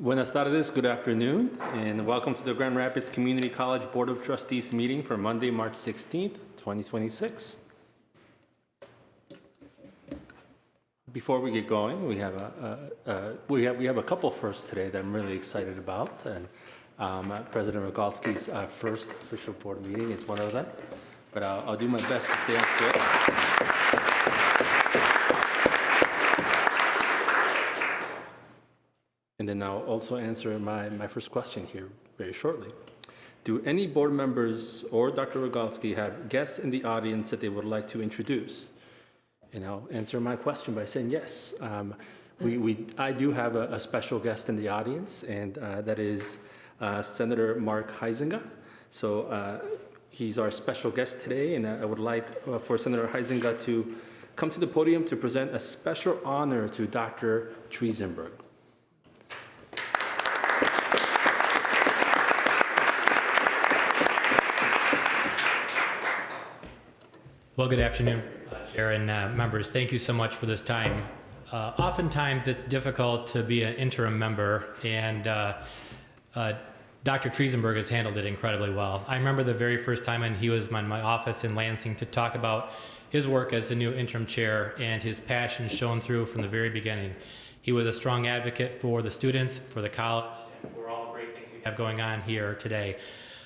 Buenas tardes, good afternoon, and welcome to the Grand Rapids Community College Board of Trustees meeting for Monday, March 16th, 2026. Before we get going, we have a couple firsts today that I'm really excited about, and President Rogalski's first official board meeting is one of them. But I'll do my best to stay on script. And then I'll also answer my first question here very shortly. Do any board members or Dr. Rogalski have guests in the audience that they would like to introduce? And I'll answer my question by saying yes. I do have a special guest in the audience, and that is Senator Mark Huizenga. So he's our special guest today, and I would like for Senator Huizenga to come to the podium to present a special honor to Dr. Trustees. Well, good afternoon, Chair and members. Thank you so much for this time. Oftentimes, it's difficult to be an interim member, and Dr. Trustees has handled it incredibly well. I remember the very first time when he was in my office in Lansing to talk about his work as the new interim chair, and his passion shone through from the very beginning. He was a strong advocate for the students, for the college, and for all the great things we have going on here today.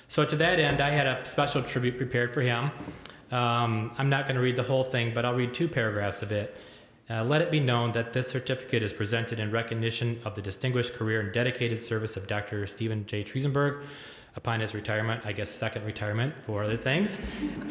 So to that end, I had a special tribute prepared for him. I'm not going to read the whole thing, but I'll read 2 paragraphs of it. Let it be known that this certificate is presented in recognition of the distinguished career and dedicated service of Dr. Stephen J. Trustees upon his retirement, I guess second retirement for other things.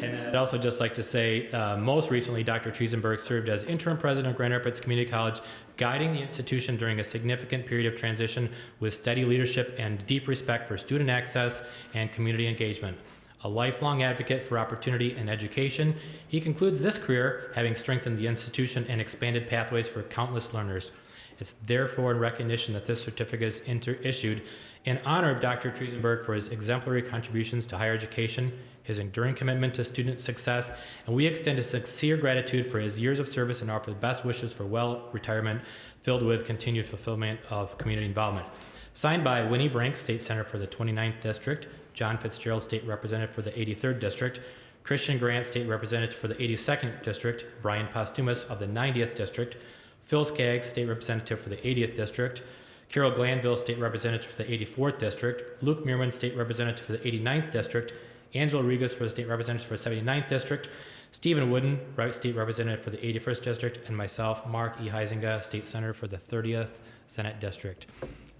And then I'd also just like to say, most recently, Dr. Trustees served as interim president of Grand Rapids Community College, guiding the institution during a significant period of transition with steady leadership and deep respect for student access and community engagement. A lifelong advocate for opportunity and education, he concludes this career having strengthened the institution and expanded pathways for countless learners. It's therefore in recognition that this certificate is issued in honor of Dr. Trustees for his exemplary contributions to higher education, his enduring commitment to student success, and we extend a sincere gratitude for his years of service and offer the best wishes for retirement filled with continued fulfillment of community involvement. Signed by Winnie Brink, State Senator for the 29th District, John Fitzgerald, State Representative for the 83rd District, Christian Grant, State Representative for the 82nd District, Brian Postumus of the 90th District, Phil Skaggs, State Representative for the 80th District, Carol Glanville, State Representative for the 84th District, Luke Meerman, State Representative for the 89th District, Angela Regas for the State Representative for the 79th District, Stephen Wooden, State Representative for the 81st District, and myself, Mark E. Huizenga, State Senator for the 30th Senate District.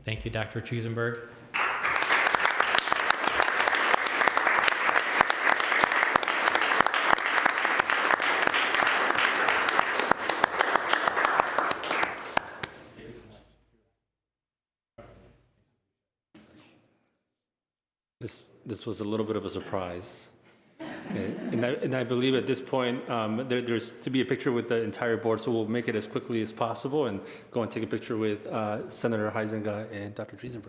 Thank you, Dr. Trustees. This was a little bit of a surprise. And I believe at this point, there's to be a picture with the entire board, so we'll make it as quickly as possible and go and take a picture with Senator Huizenga and Dr. Trustees.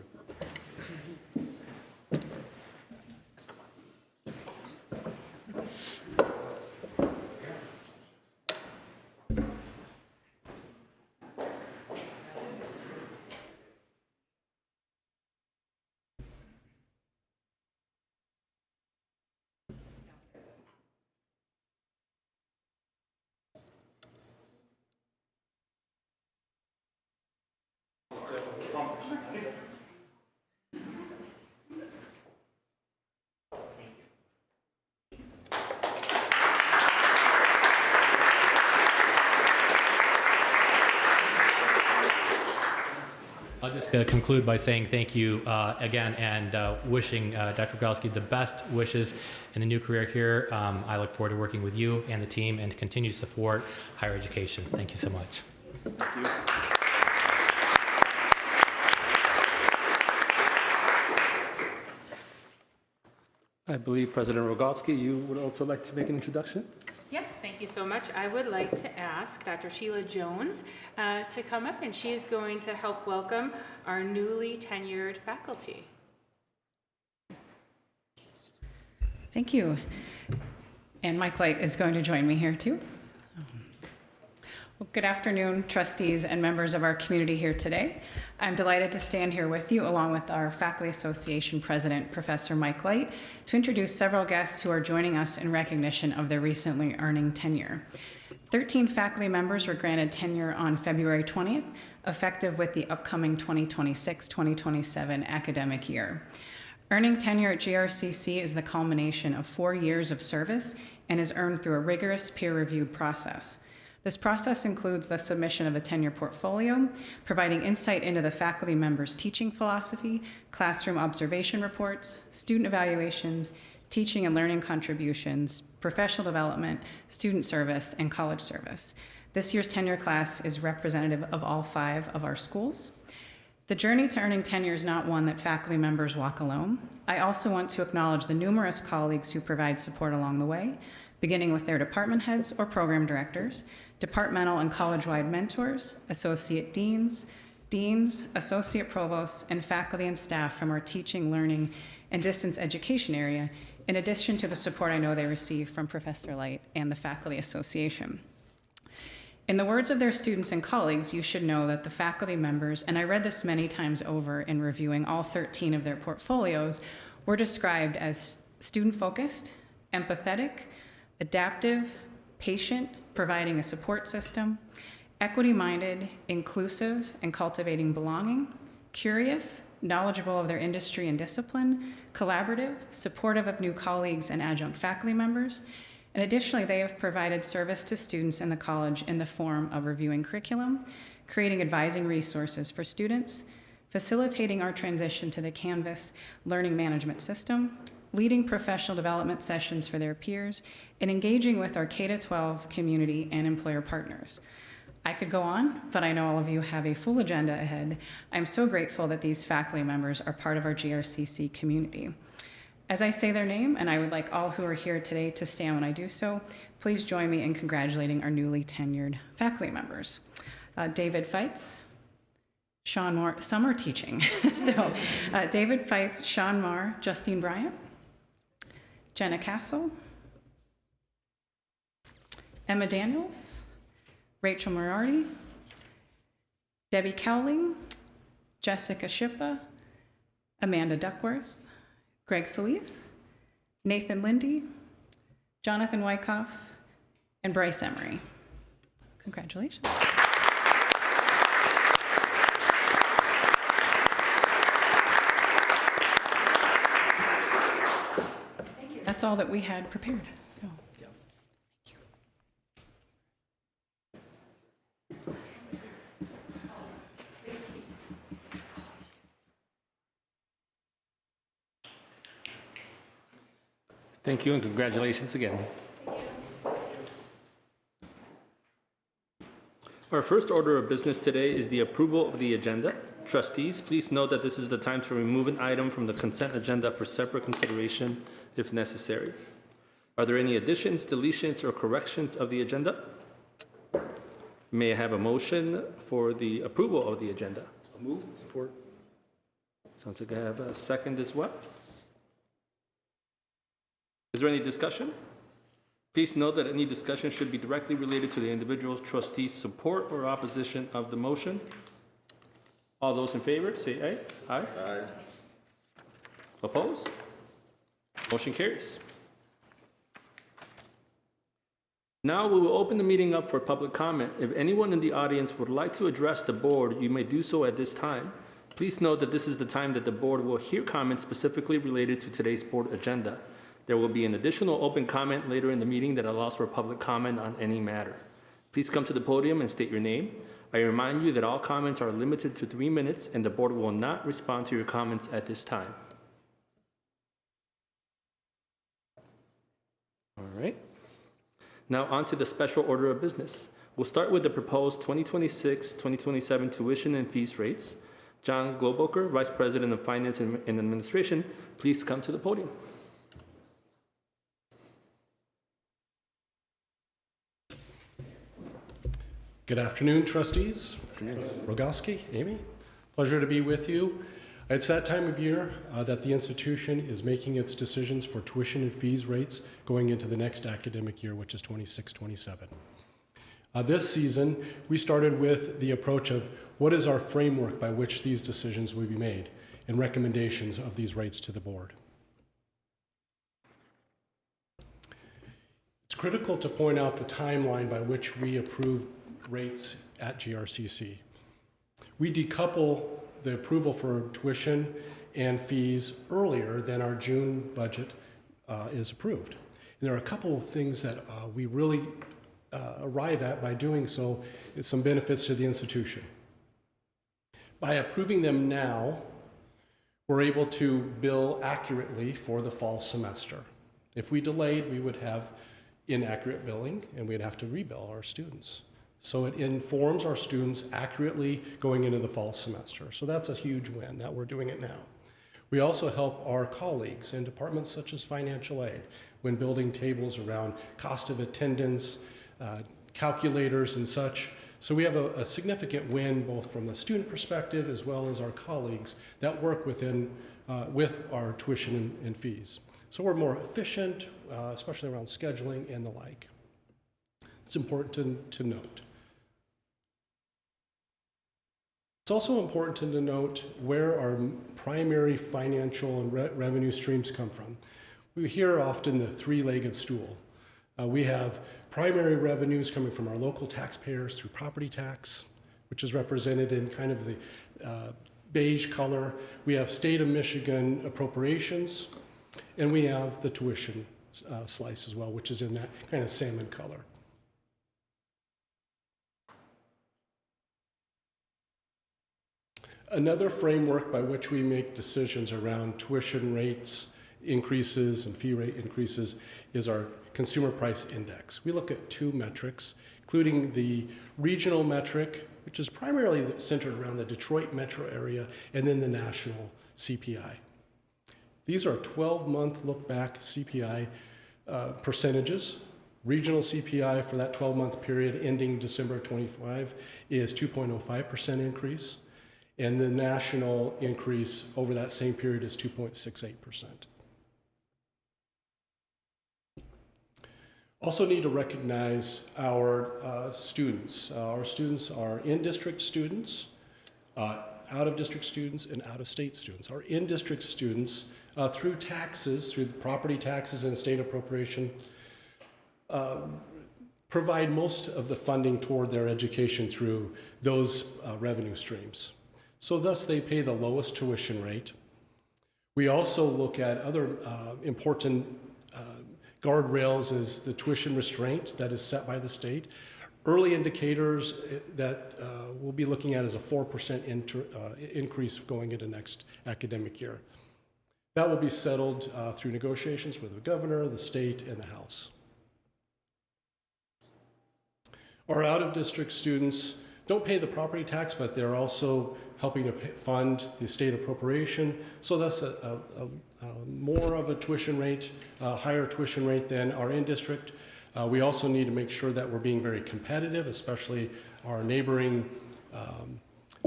I'll just conclude by saying thank you again, and wishing Dr. Rogalski the best wishes in the new career here. I look forward to working with you and the team and to continue to support higher education. Thank you so much. Thank you. I believe President Rogalski, you would also like to make an introduction? Yes, thank you so much. I would like to ask Dr. Sheila Jones to come up, and she's going to help welcome our newly tenured faculty. Thank you. And Mike Light is going to join me here too. Well, good afternoon, trustees and members of our community here today. I'm delighted to stand here with you along with our Faculty Association President, Professor Mike Light, to introduce several guests who are joining us in recognition of their recently earning tenure. 13 faculty members were granted tenure on February 20th, effective with the upcoming 2026-2027 academic year. Earning tenure at GRCC is the culmination of 4 years of service and is earned through a rigorous peer-reviewed process. This process includes the submission of a tenure portfolio, providing insight into the faculty members' teaching philosophy, classroom observation reports, student evaluations, teaching and learning contributions, professional development, student service, and college service. This year's tenure class is representative of all 5 of our schools. The journey to earning tenure is not one that faculty members walk alone. I also want to acknowledge the numerous colleagues who provide support along the way, beginning with their department heads or program directors, departmental and college-wide mentors, associate deans, associate provosts, and faculty and staff from our teaching, learning, and distance education area, in addition to the support I know they receive from Professor Light and the Faculty Association. In the words of their students and colleagues, you should know that the faculty members, and I read this many times over in reviewing all 13 of their portfolios, were described as student-focused, empathetic, adaptive, patient, providing a support system, equity-minded, inclusive, and cultivating belonging, curious, knowledgeable of their industry and discipline, collaborative, supportive of new colleagues and adjunct faculty members, and additionally, they have provided service to students in the college in the form of reviewing curriculum, creating advising resources for students, facilitating our transition to the Canvas learning management system, leading professional development sessions for their peers, and engaging with our K-12 community and employer partners. I could go on, but I know all of you have a full agenda ahead. I'm so grateful that these faculty members are part of our GRCC community. As I say their name, and I would like all who are here today to stand when I do so, please join me in congratulating our newly tenured faculty members. David Feitz, Sean Moore, some are teaching. David Feitz, Sean Marr, Justine Bryant, Jenna Castle, Emma Daniels, Rachel Moriarty, Debbie Cowling, Jessica Shippa, Amanda Duckworth, Greg Solis, Nathan Lindy, Jonathan Wyckoff, and Bryce Emery. Congratulations. Thank you. That's all that we had prepared. So, thank you. Thank you and congratulations again. Our first order of business today is the approval of the agenda. Trustees, please note that this is the time to remove an item from the consent agenda for separate consideration if necessary. Are there any additions, deletions, or corrections of the agenda? May I have a motion for the approval of the agenda? I'll move. Support. Sounds like I have a second as well. Is there any discussion? Please note that any discussion should be directly related to the individual trustee's support or opposition of the motion. All those in favor, say aye. Aye. Aye. Opposed? Motion carries. Now we will open the meeting up for public comment. If anyone in the audience would like to address the board, you may do so at this time. Please note that this is the time that the board will hear comments specifically related to today's board agenda. There will be an additional open comment later in the meeting that allows for public comment on any matter. Please come to the podium and state your name. I remind you that all comments are limited to 3 minutes and the board will not respond to your comments at this time. All right. Now on to the special order of business. We'll start with the proposed 2026-2027 tuition and fees rates. John Globoker, Vice President of Finance and Administration, please come to the podium. Good afternoon, trustees. Rogalski, Amy, pleasure to be with you. It's that time of year that the institution is making its decisions for tuition and fees rates going into the next academic year, which is 26-27. This season, we started with the approach of what is our framework by which these decisions will be made and recommendations of these rates to the board. It's critical to point out the timeline by which we approve rates at GRCC. We decouple the approval for tuition and fees earlier than our June budget is approved. And there are a couple of things that we really arrive at by doing so, some benefits to the institution. By approving them now, we're able to bill accurately for the fall semester. If we delayed, we would have inaccurate billing and we'd have to rebill our students. So it informs our students accurately going into the fall semester. So that's a huge win that we're doing it now. We also help our colleagues in departments such as financial aid when building tables around cost of attendance, calculators and such. So we have a significant win both from the student perspective as well as our colleagues that work within with our tuition and fees. So we're more efficient, especially around scheduling and the like. It's important to note. It's also important to note where our primary financial and revenue streams come from. We hear often the three-legged stool. We have primary revenues coming from our local taxpayers through property tax, which is represented in kind of the beige color. We have state of Michigan appropriations, and we have the tuition slice as well, which is in that kind of salmon color. Another framework by which we make decisions around tuition rates increases and fee rate increases is our consumer price index. We look at two metrics, including the regional metric, which is primarily centered around the Detroit metro area, and then the national CPI. These are 12-month look-back CPI percentages. Regional CPI for that 12-month period ending December 25 is 2.05% increase. And the national increase over that same period is 2.68%. Also need to recognize our students. Our students are in-district students, out-of-district students, and out-of-state students. Our in-district students, through taxes, through the property taxes and state appropriation, provide most of the funding toward their education through those revenue streams. So thus they pay the lowest tuition rate. We also look at other important guardrails as the tuition restraint that is set by the state. Early indicators that we'll be looking at is a 4% increase going into next academic year. That will be settled through negotiations with the governor, the state, and the House. Our out-of-district students don't pay the property tax, but they're also helping to fund the state appropriation. So that's more of a tuition rate, higher tuition rate than our in-district. We also need to make sure that we're being very competitive, especially our neighboring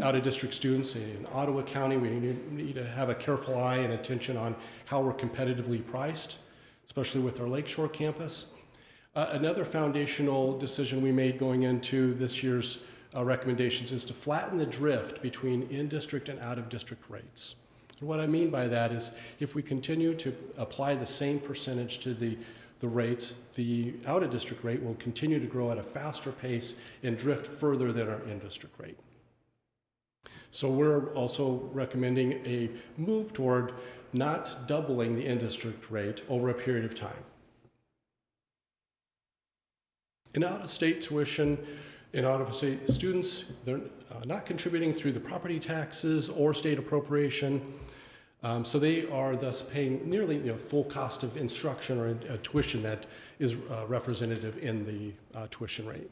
out-of-district students in Ottawa County. We need to have a careful eye and attention on how we're competitively priced, especially with our Lakeshore campus. Another foundational decision we made going into this year's recommendations is to flatten the drift between in-district and out-of-district rates. And what I mean by that is if we continue to apply the same percentage to the rates, the out-of-district rate will continue to grow at a faster pace and drift further than our in-district rate. So we're also recommending a move toward not doubling the in-district rate over a period of time. In out-of-state tuition, in out-of-state students, they're not contributing through the property taxes or state appropriation, so they are thus paying nearly the full cost of instruction or tuition that is representative in the tuition rate.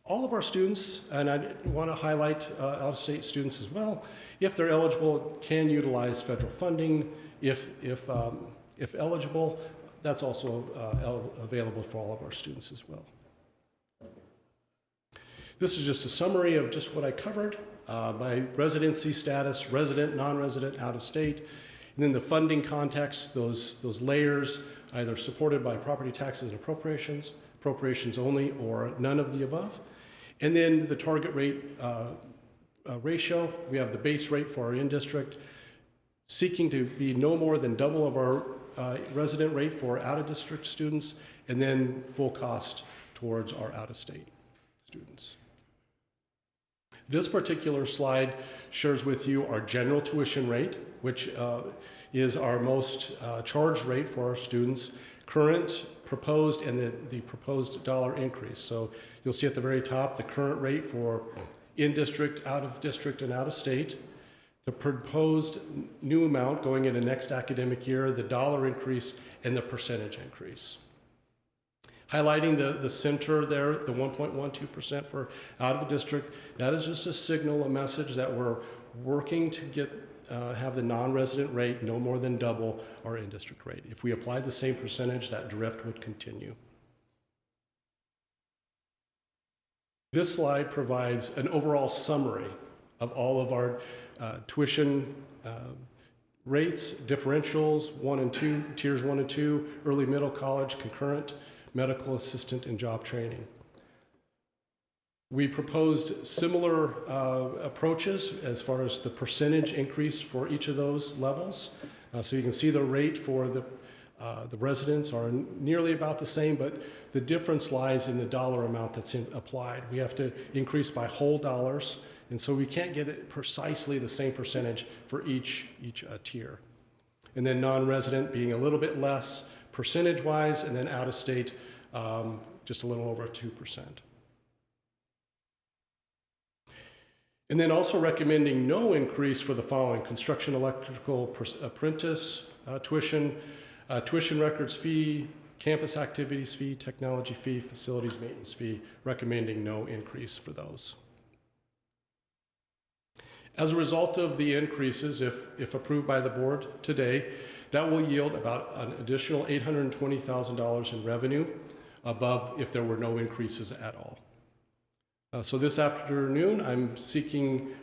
All of our students, and I want to highlight out-of-state students as well, if they're eligible, can utilize federal funding. If eligible, that's also available for all of our students as well. This is just a summary of just what I covered by residency status, resident, non-resident, out of state, and then the funding context, those layers, either supported by property taxes and appropriations, appropriations only, or none of the above. And then the target rate ratio, we have the base rate for our in-district, seeking to be no more than double of our resident rate for out-of-district students, and then full cost towards our out-of-state students. This particular slide shares with you our general tuition rate, which is our most charged rate for our students, current, proposed, and the proposed dollar increase. So you'll see at the very top the current rate for in-district, out-of-district, and out-of-state, the proposed new amount going into next academic year, the dollar increase, and the percentage increase. Highlighting the center there, the 1.12% for out of district, that is just a signal, a message that we're working to get have the non-resident rate no more than double our in-district rate. If we applied the same percentage, that drift would continue. This slide provides an overall summary of all of our tuition rates, differentials, 1 and 2, tiers 1 and 2, early middle college, concurrent, medical assistant, and job training. We proposed similar approaches as far as the percentage increase for each of those levels. So you can see the rate for the residents are nearly about the same, but the difference lies in the dollar amount that's applied. We have to increase by whole dollars, and so we can't get it precisely the same percentage for each tier. And then non-resident being a little bit less percentage-wise, and then out-of-state just a little over 2%. And then also recommending no increase for the following: construction electrical apprentice tuition, tuition records fee, campus activities fee, technology fee, facilities maintenance fee, recommending no increase for those. As a result of the increases, if approved by the board today, that will yield about an additional $820,000 in revenue above if there were no increases at all. So this afternoon,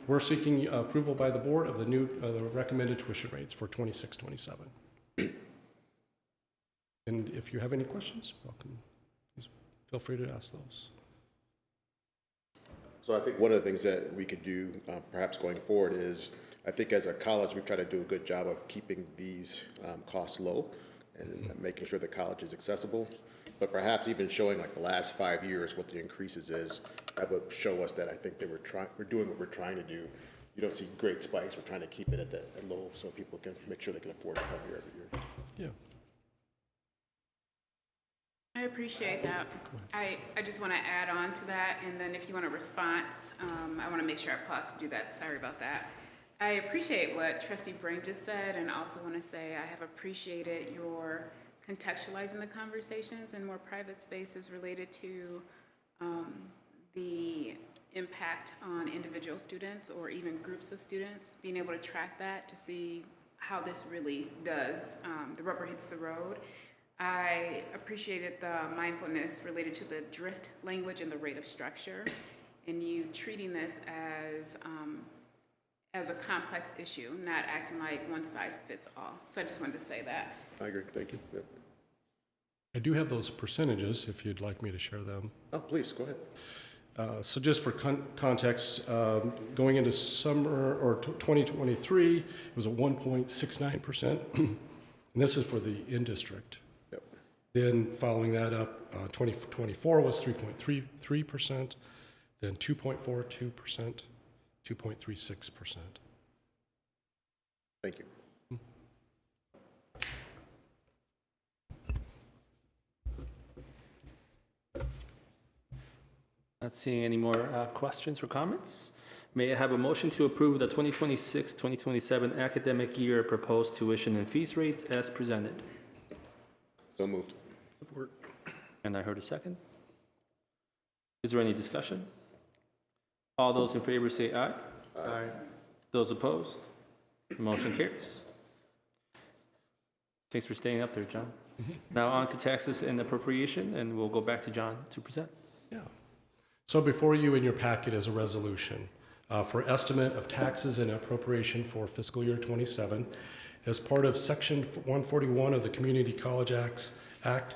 we're seeking approval by the board of the recommended tuition rates for 26-27. And if you have any questions, welcome. Please feel free to ask those. So I think one of the things that we could do perhaps going forward is, I think as a college, we've tried to do a good job of keeping these costs low and making sure the college is accessible. But perhaps even showing like the last 5 years what the increases is, that would show us that I think that we're doing what we're trying to do. You don't see great spikes. We're trying to keep it at low so people can make sure they can afford to come here every year. Yeah. I appreciate that. I just want to add on to that, and then if you want a response, I want to make sure I pause to do that. Sorry about that. I appreciate what Trustee Brain just said, and also want to say I have appreciated your contextualizing the conversations in more private spaces related to the impact on individual students or even groups of students, being able to track that to see how this really does, the rubber hits the road. I appreciated the mindfulness related to the drift language and the rate of structure, and you treating this as a complex issue, not acting like one size fits all. So I just wanted to say that. I agree. Thank you. Yep. I do have those percentages if you'd like me to share them. Oh, please, go ahead. So just for context, going into summer or 2023, it was a 1.69%, and this is for the in-district. Yep. Then following that up, 2024 was 3.33%, then 2.42%, 2.36%. Thank you. Not seeing any more questions or comments. May I have a motion to approve the 2026-2027 academic year proposed tuition and fees rates as presented? So moved. Support. And I heard a second. Is there any discussion? All those in favor say aye. Aye. Those opposed? Motion carries. Thanks for staying up there, John. Now on to taxes and appropriation, and we'll go back to John to present. Yeah. So before you in your packet is a resolution for estimate of taxes and appropriation for fiscal year 27. As part of Section 141 of the Community College Act,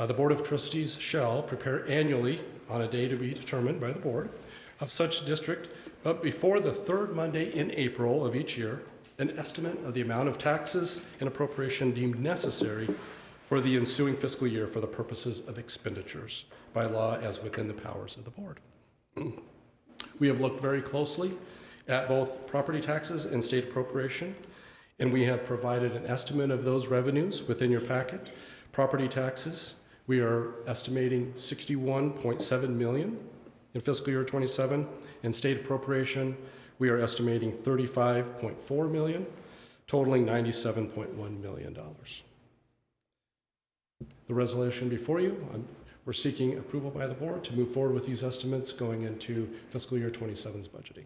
The Board of Trustees shall prepare annually on a day to be determined by the board of such district, but before the third Monday in April of each year, an estimate of the amount of taxes and appropriation deemed necessary for the ensuing fiscal year for the purposes of expenditures by law as within the powers of the board. We have looked very closely at both property taxes and state appropriation, and we have provided an estimate of those revenues within your packet. Property taxes, we are estimating $61.7 million in fiscal year 27, and state appropriation, we are estimating $35.4 million, totaling $97.1 million. The resolution before you, we're seeking approval by the board to move forward with these estimates going into fiscal year 27's budgeting.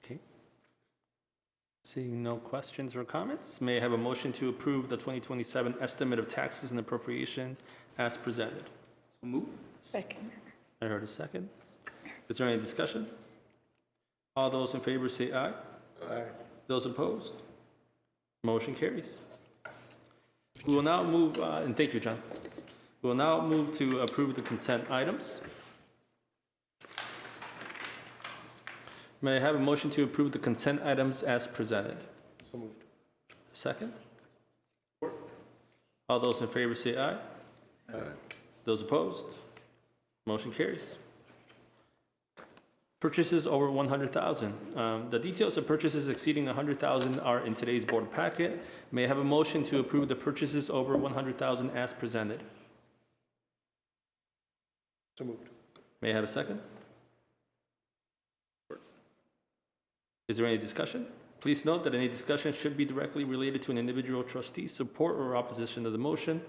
Okay. Seeing no questions or comments, may I have a motion to approve the 2027 estimate of taxes and appropriation as presented? Move. Second. I heard a second. Is there any discussion? All those in favor say aye. Aye. Those opposed? Motion carries. We will now move, and thank you, John. We will now move to approve the consent items. May I have a motion to approve the consent items as presented? So moved. Second? All those in favor say aye. Aye. Those opposed? Motion carries. Purchases over 100,000. The details of purchases exceeding 100,000 are in today's board packet. May I have a motion to approve the purchases over 100,000 as presented? So moved. May I have a second? Is there any discussion? Please note that any discussion should be directly related to an individual trustee's support or opposition to the motion.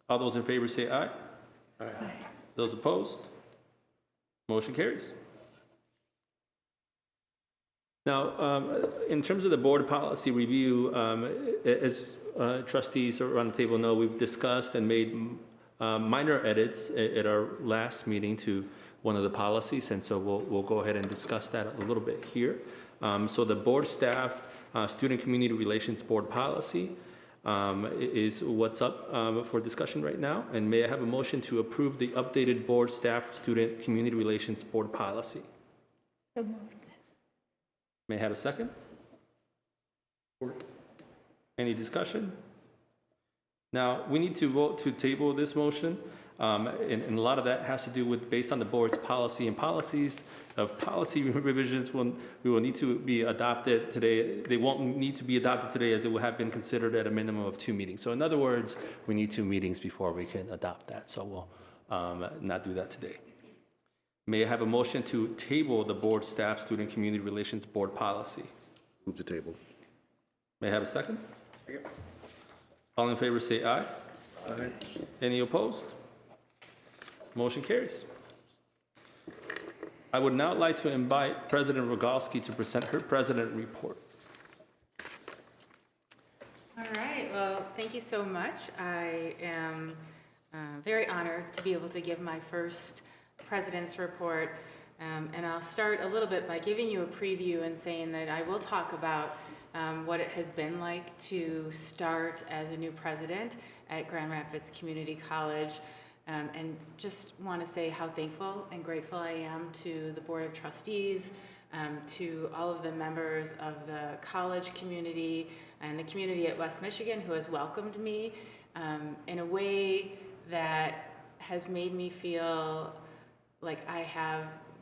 All those in favor say aye. Aye. Those opposed? Motion carries. Now, in terms of the board policy review, as trustees around the table know, we've discussed and made minor edits at our last meeting to one of the policies, and so we'll go ahead and discuss that a little bit here. So the board staff, student community relations board policy is what's up for discussion right now. And may I have a motion to approve the updated board staff student community relations board policy? So moved. May I have a second? Any discussion? Now, we need to vote to table this motion. And a lot of that has to do with based on the board's policy and policies of policy revisions we will need to be adopted today. They won't need to be adopted today as it will have been considered at a minimum of 2 meetings. So in other words, we need 2 meetings before we can adopt that. So we'll not do that today. May I have a motion to table the board staff student community relations board policy? Move to table. May I have a second? All in favor say aye. Aye. Any opposed? Motion carries. I would now like to invite President Rogalski to present her president report. All right, well, thank you so much. I am very honored to be able to give my first president's report. And I'll start a little bit by giving you a preview and saying that I will talk about what it has been like to start as a new president at Grand Rapids Community College. And just want to say how thankful and grateful I am to the Board of Trustees, to all of the members of the college community and the community at West Michigan who has welcomed me in a way that has made me feel like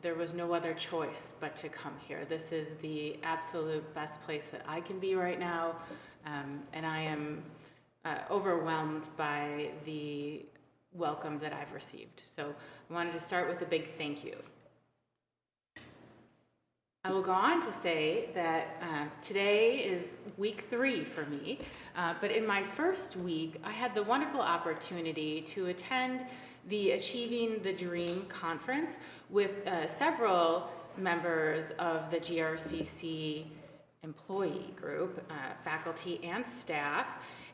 there was no other choice but to come here. This is the absolute best place that I can be right now, and I am overwhelmed by the welcome that I've received. So I wanted to start with a big thank you. I will go on to say that today is week 3 for me, but in my first week, I had the wonderful opportunity to attend the Achieving the Dream conference with several members of the GRCC employee group, faculty and staff.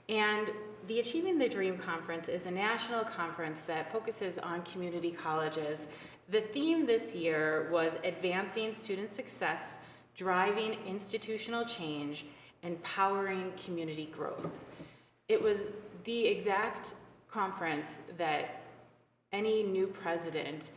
And the Achieving the Dream Conference is a national conference that focuses on community colleges. The theme this year was Advancing Student Success driving institutional change, and powering community growth. It was the exact conference that any new president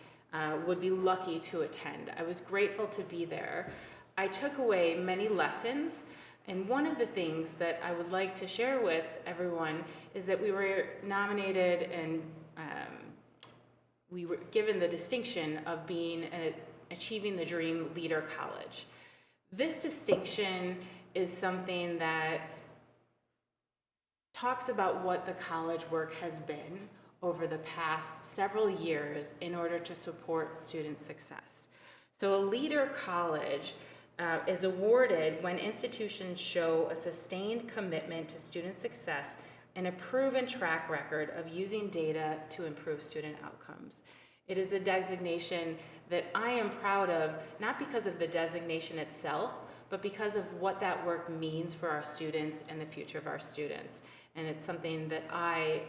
would be lucky to attend. I was grateful to be there. I took away many lessons, and one of the things that I would like to share with everyone is that we were nominated and we were given the distinction of being an Achieving the Dream Leader College. This distinction is something that talks about what the college work has been over the past several years in order to support student success. So a leader college is awarded when institutions show a sustained commitment to student success and a proven track record of using data to improve student outcomes. It is a designation that I am proud of, not because of the designation itself, but because of what that work means for our students and the future of our students. And it's something that I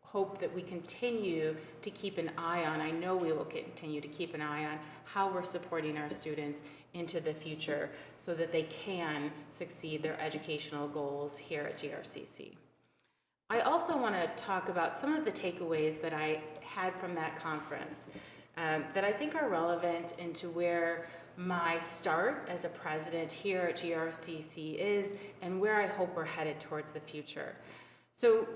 hope that we continue to keep an eye on. I know we will continue to keep an eye on how we're supporting our students into the future so that they can succeed their educational goals here at GRCC. I also want to talk about some of the takeaways that I had from that conference that I think are relevant into where my start as a president here at GRCC is and where I hope we're headed towards the future. So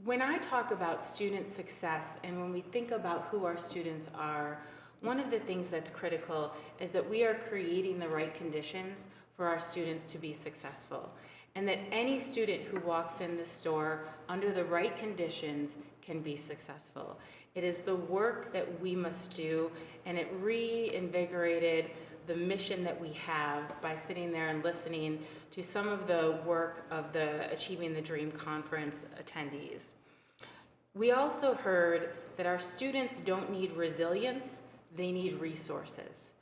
when I talk about student success and when we think about who our students are, one of the things that's critical is that we are creating the right conditions for our students to be successful, and that any student who walks in this door under the right conditions can be successful. It is the work that we must do, and it reinvigorated the mission that we have by sitting there and listening to some of the work of the Achieving the Dream Conference attendees. We also heard that our students don't need resilience, they need resources.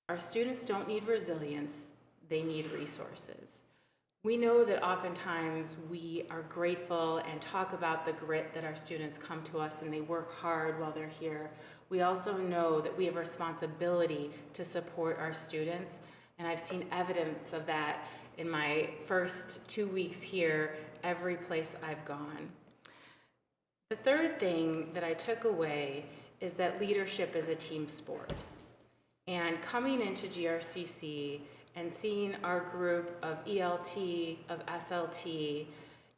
Our students don't need resilience, they need resources. We know that oftentimes we are grateful and talk about the grit that our students come to us and they work hard while they're here. We also know that we have a responsibility to support our students, and I've seen evidence of that in my first 2 weeks here, every place I've gone. The third thing that I took away is that leadership is a team sport. And coming into GRCC and seeing our group of ELT, of SLT,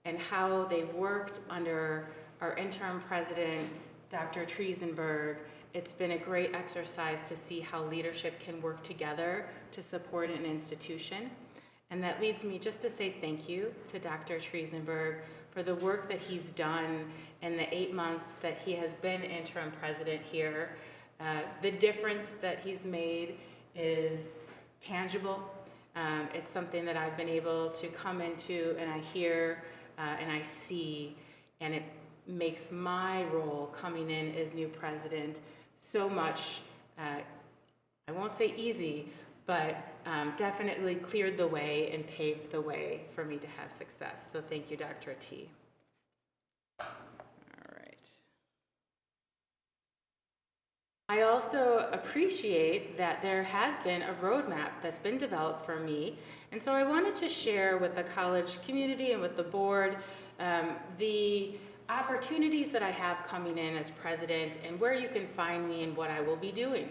and how they've worked under our interim president, Dr. Triesenberg, it's been a great exercise to see how leadership can work together to support an institution. And that leads me just to say thank you to Dr. Triesenberg for the work that he's done in the 8 months that he has been interim president here. The difference that he's made is tangible. It's something that I've been able to come into and I hear and I see, and it makes my role coming in as new president so much, I won't say easy, but definitely cleared the way and paved the way for me to have success. So thank you, Dr. T. All right. I also appreciate that there has been a roadmap that's been developed for me, and so I wanted to share with the college community and with the board the opportunities that I have coming in as president and where you can find me and what I will be doing.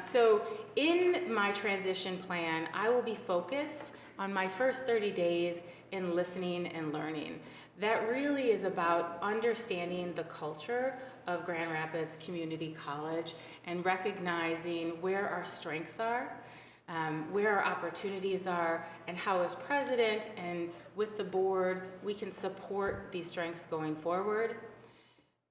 So in my transition plan, I will be focused on my first 30 days in listening and learning. That really is about understanding the culture of Grand Rapids Community College and recognizing where our strengths are, where our opportunities are, and how as president and with the board, we can support these strengths going forward.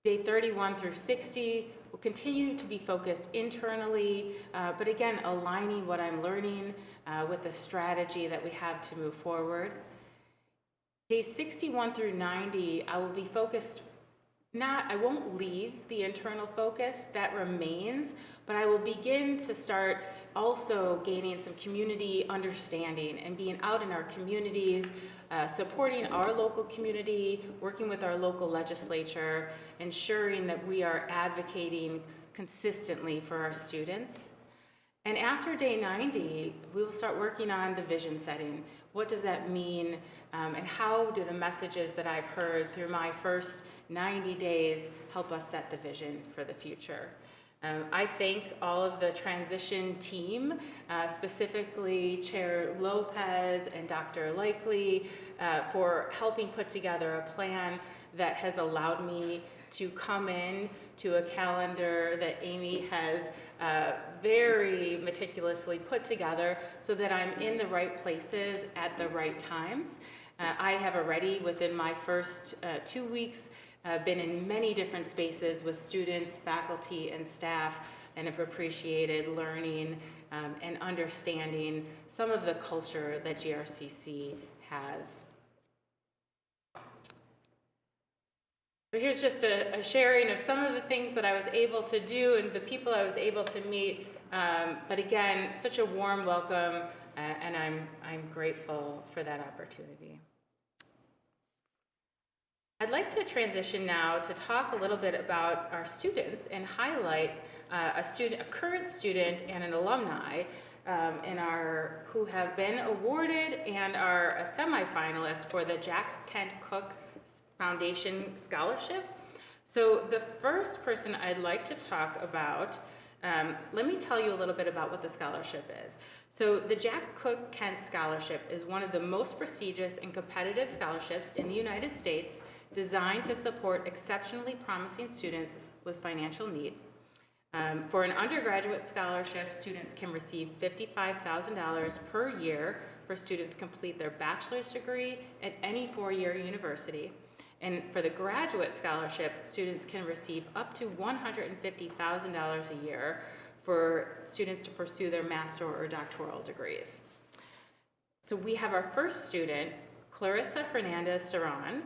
Day 31 through 60 will continue to be focused internally, but again, aligning what I'm learning with the strategy that we have to move forward. Days 61 through 90, I will be focused, I won't leave the internal focus, that remains, but I will begin to start also gaining some community understanding and being out in our communities, supporting our local community, working with our local legislature, ensuring that we are advocating consistently for our students. And after day 90, we will start working on the vision setting. What does that mean? And how do the messages that I've heard through my first 90 days help us set the vision for the future? I thank all of the transition team, specifically Chair Lopez and Dr. Likely, for helping put together a plan that has allowed me to come in to a calendar that Amy has very meticulously put together so that I'm in the right places at the right times. I have already, within my first 2 weeks, been in many different spaces with students, faculty, and staff, and have appreciated learning and understanding some of the culture that GRCC has. So here's just a sharing of some of the things that I was able to do and the people I was able to meet. But again, such a warm welcome, and I'm grateful for that opportunity. I'd like to transition now to talk a little bit about our students and highlight a current student and an alumni who have been awarded and are a semifinalist for the Jack Kent Cook Foundation Scholarship. So the first person I'd like to talk about, let me tell you a little bit about what the scholarship is. So the Jack Cook Kent Scholarship is one of the most prestigious and competitive scholarships in the United States, designed to support exceptionally promising students with financial need. For an undergraduate scholarship, students can receive $55,000 per year for students complete their bachelor's degree at any four-year university. And for the graduate scholarship, students can receive up to $150,000 a year for students to pursue their master or doctoral degrees. So we have our first student, Clarissa Hernandez Saran,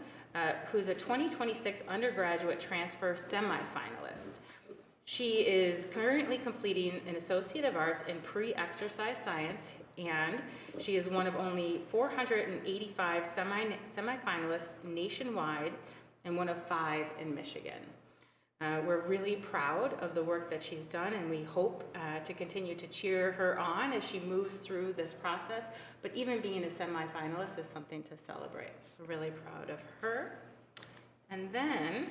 who's a 2026 undergraduate transfer semifinalist. She is currently completing an Associate of Arts in Pre-Exercise Science, and she is one of only 485 semifinalists nationwide and one of 5 in Michigan. We're really proud of the work that she's done, and we hope to continue to cheer her on as she moves through this process. But even being a semifinalist is something to celebrate. So really proud of her. And then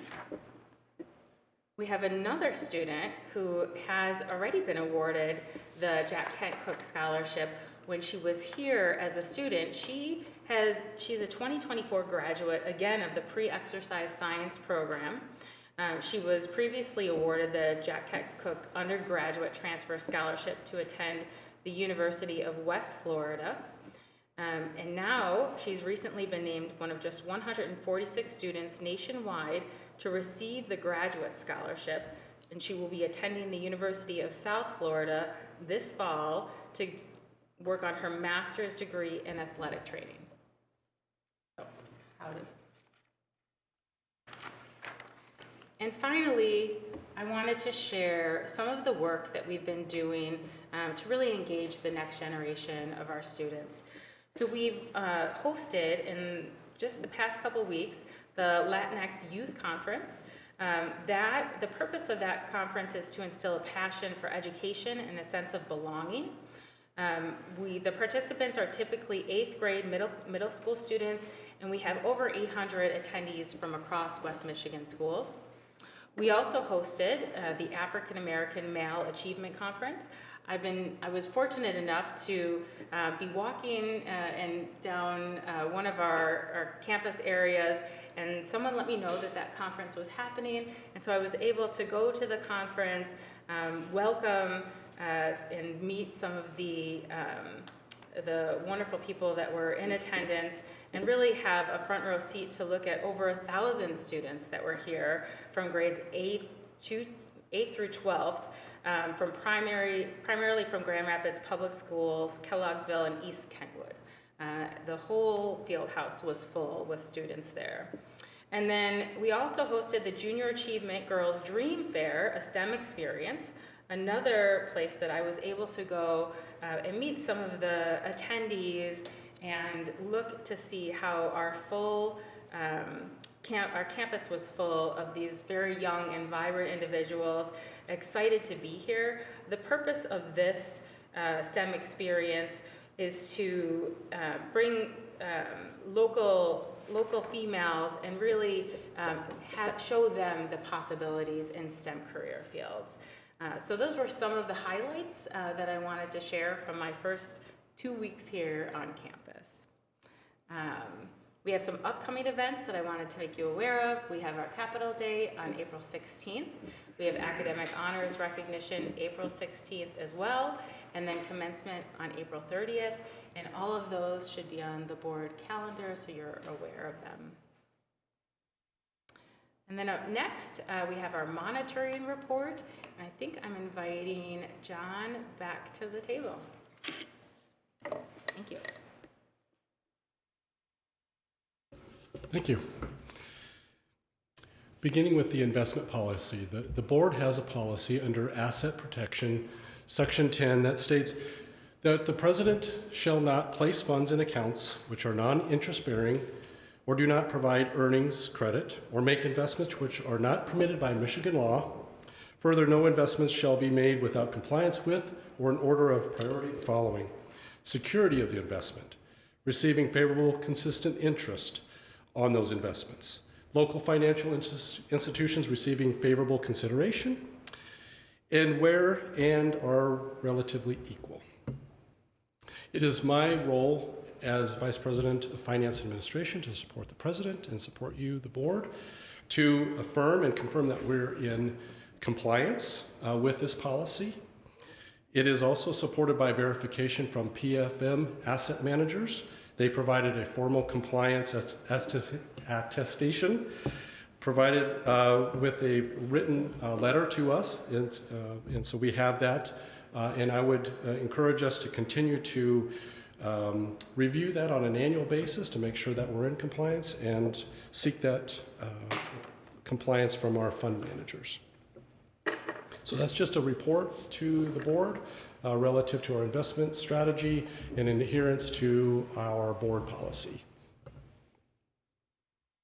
we have another student who has already been awarded the Jack Kent Cook Scholarship. When she was here as a student, she's a 2024 graduate, again, of the Pre-Exercise Science program. She was previously awarded the Jack Kent Cook Undergraduate Transfer Scholarship to attend the University of West Florida. And now she's recently been named one of just 146 students nationwide to receive the graduate scholarship. And she will be attending the University of South Florida this fall to work on her master's degree in athletic training. So, And finally, I wanted to share some of the work that we've been doing to really engage the next generation of our students. So we've hosted in just the past couple weeks the Latinx Youth Conference. The purpose of that conference is to instill a passion for education and a sense of belonging. The participants are typically 8th grade middle school students, and we have over 800 attendees from across West Michigan schools. We also hosted the African American Male Achievement Conference. I was fortunate enough to be walking and down one of our campus areas, and someone let me know that conference was happening, and so I was able to go to the conference, welcome and meet some of the wonderful people that were in attendance, and really have a front row seat to look at over 1,000 students that were here from grades 8 through 12th, primarily from Grand Rapids Public Schools, Kelloggsville, and East Kentwood. The whole field house was full with students there. And then we also hosted the Junior Achievement Girls Dream Fair, a STEM experience, another place that I was able to go and meet some of the attendees and look to see how our campus was full of these very young and vibrant individuals excited to be here. The purpose of this STEM experience is to bring local females and really show them the possibilities in STEM career fields. So those were some of the highlights that I wanted to share from my first 2 weeks here on campus. We have some upcoming events that I wanted to make you aware of. We have our Capitol Day on April 16th. We have Academic Honors Recognition April 16th as well, and then commencement on April 30th. And all of those should be on the board calendar so you're aware of them. And then up next, we have our monitoring report. And I think I'm inviting John back to the table. Thank you. Thank you. Beginning with the investment policy, the board has a policy under asset protection, section 10, that states that the president shall not place funds in accounts which are non-interest bearing or do not provide earnings credit or make investments which are not permitted by Michigan law. Further, no investments shall be made without compliance with or in order of priority following: security of the investment, receiving favorable consistent interest on those investments, local financial institutions receiving favorable consideration, and where and are relatively equal. It is my role as Vice President of Finance and Administration to support the President and support you, the board, to affirm and confirm that we're in compliance with this policy. It is also supported by verification from PFM asset managers. They provided a formal compliance attestation, provided with a written letter to us, and so we have that. And I would encourage us to continue to review that on an annual basis to make sure that we're in compliance and seek that compliance from our fund managers. So that's just a report to the board relative to our investment strategy and adherence to our board policy.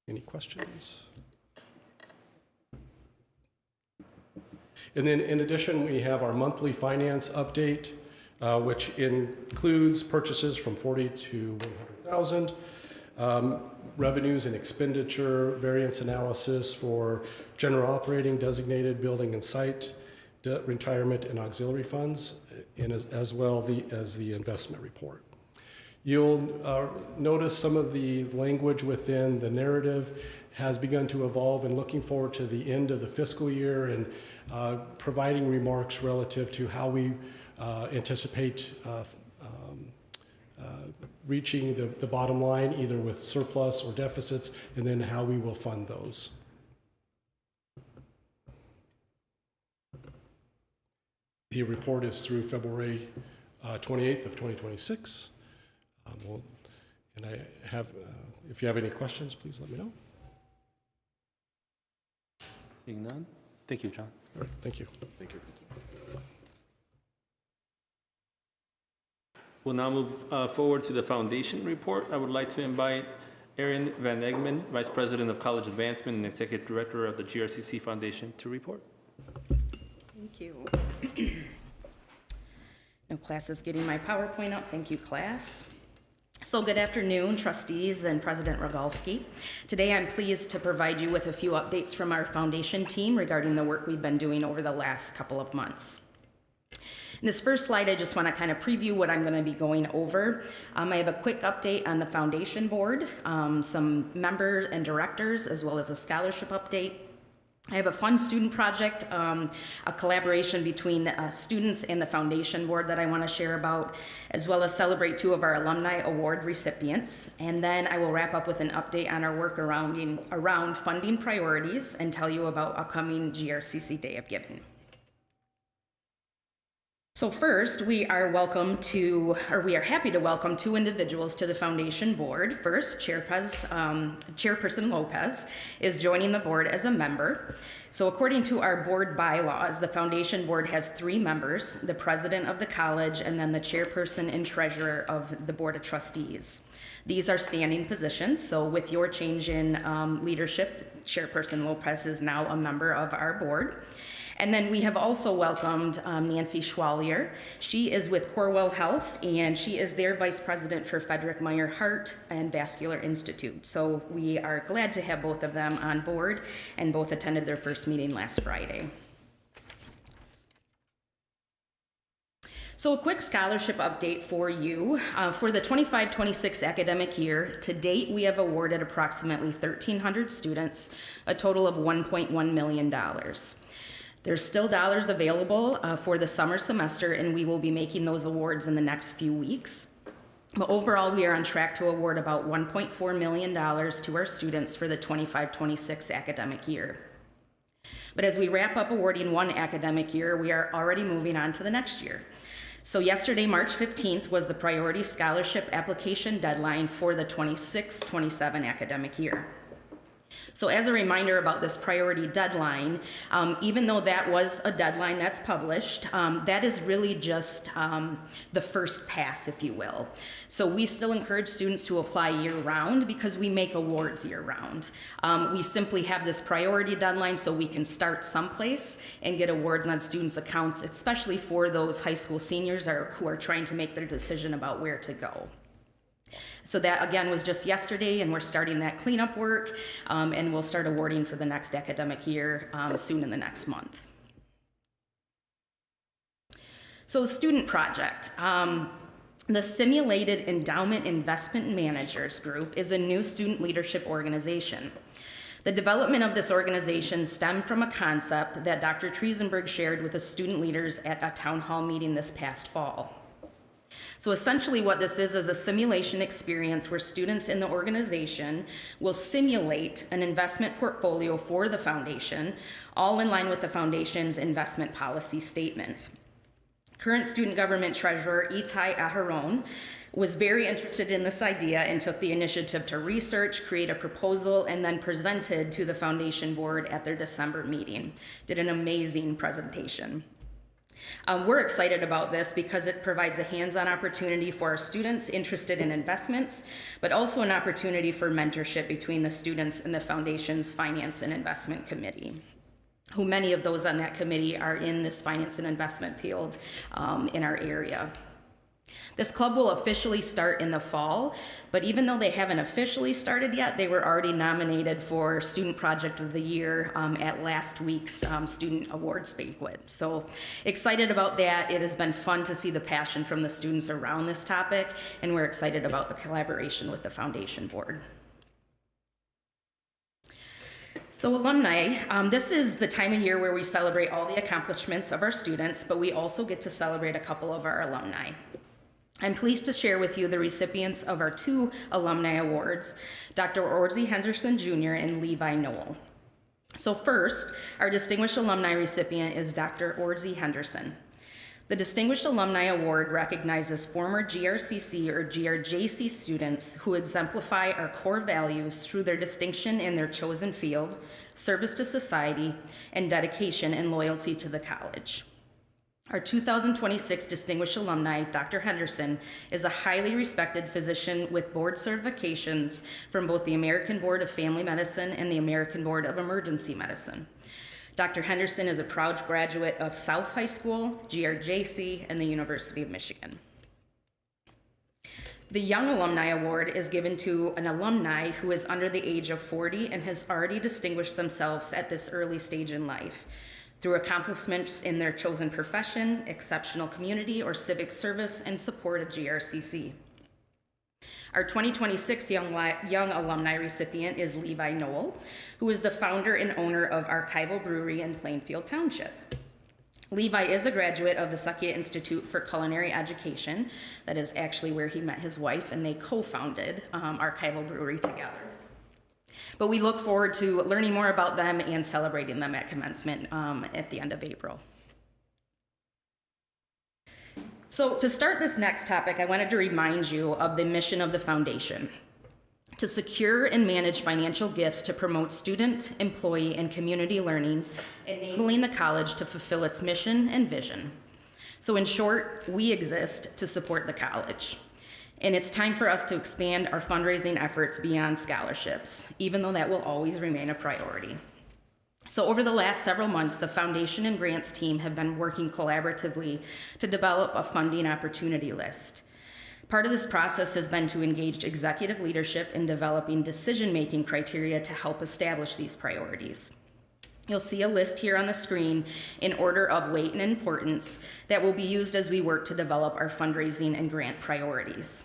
Any questions? And then in addition, we have our monthly finance update, which includes purchases from 40 to 100,000, revenues and expenditure variance analysis for general operating, designated building and site, retirement and auxiliary funds, and as well as the investment report. You'll notice some of the language within the narrative has begun to evolve, and looking forward to the end of the fiscal year and providing remarks relative to how we anticipate reaching the bottom line, either with surplus or deficits, and then how we will fund those. The report is through February 28th of 2026. And I have, if you have any questions, please let me know. Seeing none. Thank you, John. All right, thank you. Thank you. We'll now move forward to the foundation report. I would like to invite Erin Van Egman, Vice President of College Advancement and Executive Director of the GRCC Foundation, to report. Thank you. No, class is getting my PowerPoint up. Thank you, class. So good afternoon, trustees and President Rogalski. Today I'm pleased to provide you with a few updates from our foundation team regarding the work we've been doing over the last couple of months. In this first slide, I just want to kind of preview what I'm going to be going over. I have a quick update on the foundation board, some members and directors, as well as a scholarship update. I have a fun student project, a collaboration between students and the foundation board that I want to share about, as well as celebrate 2 of our alumni award recipients. And then I will wrap up with an update on our work around funding priorities and tell you about upcoming GRCC Day of Giving. So first, we are happy to welcome 2 individuals to the foundation board. First, Chairperson Lopez is joining the board as a member. So according to our board bylaws, the foundation board has 3 members: the president of the college, and then the chairperson and treasurer of the board of trustees. These are standing positions, so with your change in leadership, Chairperson Lopez is now a member of our board. And then we have also welcomed Nancy Schwalier. She is with Corewell Health, and she is their Vice President for Frederick Meyer Heart and Vascular Institute. So we are glad to have both of them on board, and both attended their first meeting last Friday. So a quick scholarship update for you. For the 25-26 academic year, to date, we have awarded approximately 1,300 students a total of $1.1 million. There's still dollars available for the summer semester, and we will be making those awards in the next few weeks. But overall, we are on track to award about $1.4 million to our students for the 25-26 academic year. But as we wrap up awarding one academic year, we are already moving on to the next year. So yesterday, March 15th, was the priority scholarship application deadline for the 26-27 academic year. So as a reminder about this priority deadline, even though that was a deadline that's published, that is really just the first pass, if you will. So we still encourage students to apply year-round because we make awards year-round. We simply have this priority deadline so we can start someplace and get awards on students' accounts, especially for those high school seniors who are trying to make their decision about where to go. So that, again, was just yesterday, and we're starting that cleanup work, and we'll start awarding for the next academic year soon in the next month. So student project. The Simulated Endowment Investment Managers Group is a new student leadership organization. The development of this organization stemmed from a concept that Dr. Triesenberg shared with the student leaders at a town hall meeting this past fall. So essentially what this is a simulation experience where students in the organization will simulate an investment portfolio for the foundation, all in line with the foundation's investment policy statement. Current student government treasurer Itai Aharon was very interested in this idea and took the initiative to research, create a proposal, and then presented to the foundation board at their December meeting. Did an amazing presentation. We're excited about this because it provides a hands-on opportunity for our students interested in investments, but also an opportunity for mentorship between the students and the foundation's Finance and Investment Committee, who many of those on that committee are in this finance and investment field in our area. This club will officially start in the fall, but even though they haven't officially started yet, they were already nominated for Student Project of the Year at last week's Student Awards Banquet. So excited about that. It has been fun to see the passion from the students around this topic, and we're excited about the collaboration with the Foundation Board. So alumni, this is the time of year where we celebrate all the accomplishments of our students, but we also get to celebrate a couple of our alumni. I'm pleased to share with you the recipients of our 2 alumni awards, Dr. Orzie Henderson Jr. and Levi Noel. So first, our distinguished alumni recipient is Dr. Orzie Henderson. The Distinguished Alumni Award recognizes former GRCC or GRJC students who exemplify our core values through their distinction in their chosen field, service to society, and dedication and loyalty to the college. Our 2026 Distinguished Alumni, Dr. Henderson, is a highly respected physician with board certifications from both the American Board of Family Medicine and the American Board of Emergency Medicine. Dr. Henderson is a proud graduate of South High School, GRJC, and the University of Michigan. The Young Alumni Award is given to an alumni who is under the age of 40 and has already distinguished themselves at this early stage in life through accomplishments in their chosen profession, exceptional community or civic service, and support of GRCC. Our 2026 Young Alumni recipient is Levi Noel, who is the founder and owner of Archival Brewery in Plainfield Township. Levi is a graduate of the Sakia Institute for Culinary Education. That is actually where he met his wife, and they co-founded Archival Brewery together. But we look forward to learning more about them and celebrating them at commencement at the end of April. So to start this next topic, I wanted to remind you of the mission of the foundation: to secure and manage financial gifts to promote student, employee, and community learning, enabling the college to fulfill its mission and vision. So in short, we exist to support the college. And it's time for us to expand our fundraising efforts beyond scholarships, even though that will always remain a priority. So over the last several months, the foundation and grants team have been working collaboratively to develop a funding opportunity list. Part of this process has been to engage executive leadership in developing decision-making criteria to help establish these priorities. You'll see a list here on the screen in order of weight and importance that will be used as we work to develop our fundraising and grant priorities.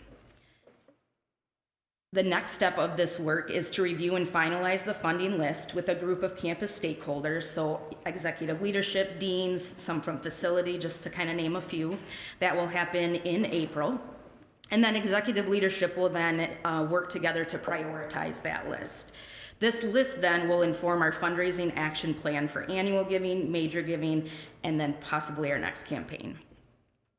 The next step of this work is to review and finalize the funding list with a group of campus stakeholders, so executive leadership, deans, some from facility, just to kind of name a few. That will happen in April. And then executive leadership will then work together to prioritize that list. This list then will inform our fundraising action plan for annual giving, major giving, and then possibly our next campaign.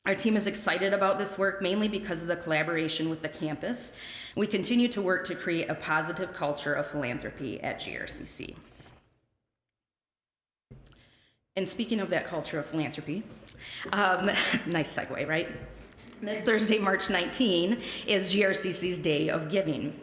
Our team is excited about this work mainly because of the collaboration with the campus. We continue to work to create a positive culture of philanthropy at GRCC. And speaking of that culture of philanthropy, nice segue, right? This Thursday, March 19, is GRCC's Day of Giving.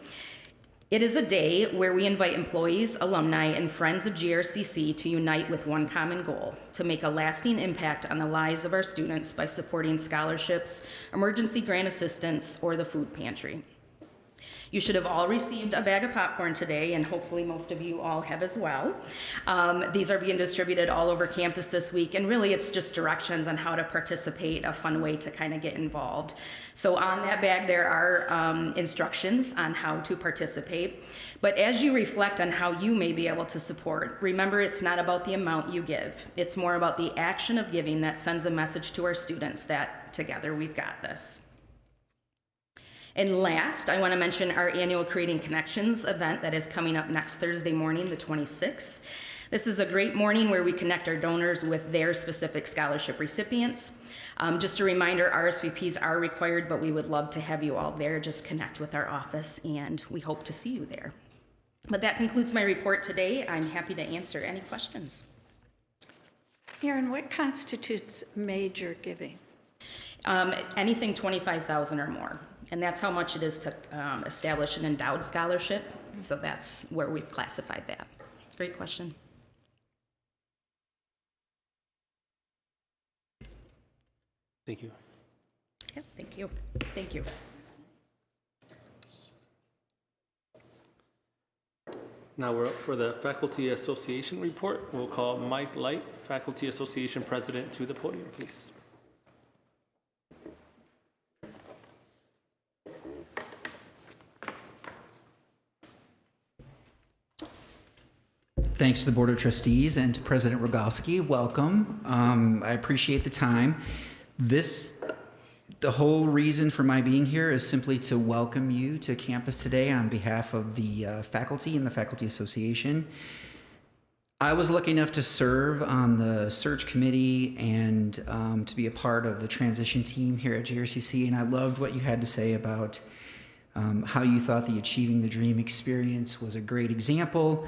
It is a day where we invite employees, alumni, and friends of GRCC to unite with one common goal: to make a lasting impact on the lives of our students by supporting scholarships, emergency grant assistance, or the food pantry. You should have all received a bag of popcorn today, and hopefully most of you all have as well. These are being distributed all over campus this week, and really it's just directions on how to participate, a fun way to kind of get involved. So on that bag there are instructions on how to participate. But as you reflect on how you may be able to support, remember it's not about the amount you give. It's more about the action of giving that sends a message to our students that together we've got this. And last, I want to mention our annual Creating Connections event that is coming up next Thursday morning, the 26th. This is a great morning where we connect our donors with their specific scholarship recipients. Just a reminder, RSVPs are required, but we would love to have you all there. Just connect with our office, and we hope to see you there. But that concludes my report today. I'm happy to answer any questions. Erin, what constitutes major giving? Anything 25,000 or more. And that's how much it is to establish an endowed scholarship. So that's where we've classified that. Great question. Thank you. Yep, thank you. Thank you. Now we're up for the Faculty Association report. We'll call Mike Light, Faculty Association President, to the podium, please. Thanks to the Board of Trustees and to President Rogalski. Welcome. I appreciate the time. The whole reason for my being here is simply to welcome you to campus today on behalf of the faculty and the Faculty Association. I was lucky enough to serve on the search committee and to be a part of the transition team here at JRCC, and I loved what you had to say about how you thought the Achieving the Dream experience was a great example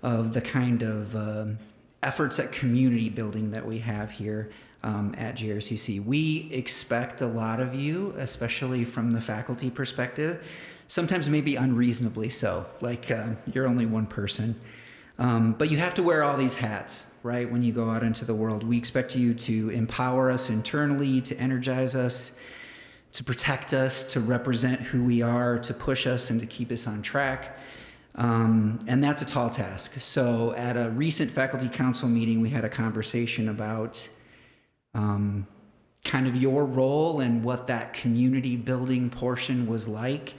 of the kind of efforts at community building that we have here at JRCC. We expect a lot of you, especially from the faculty perspective, sometimes maybe unreasonably so, like you're only one person. But you have to wear all these hats, right, when you go out into the world. We expect you to empower us internally, to energize us, to protect us, to represent who we are, to push us and to keep us on track. And that's a tall task. So at a recent faculty council meeting, we had a conversation about kind of your role and what that community building portion was like,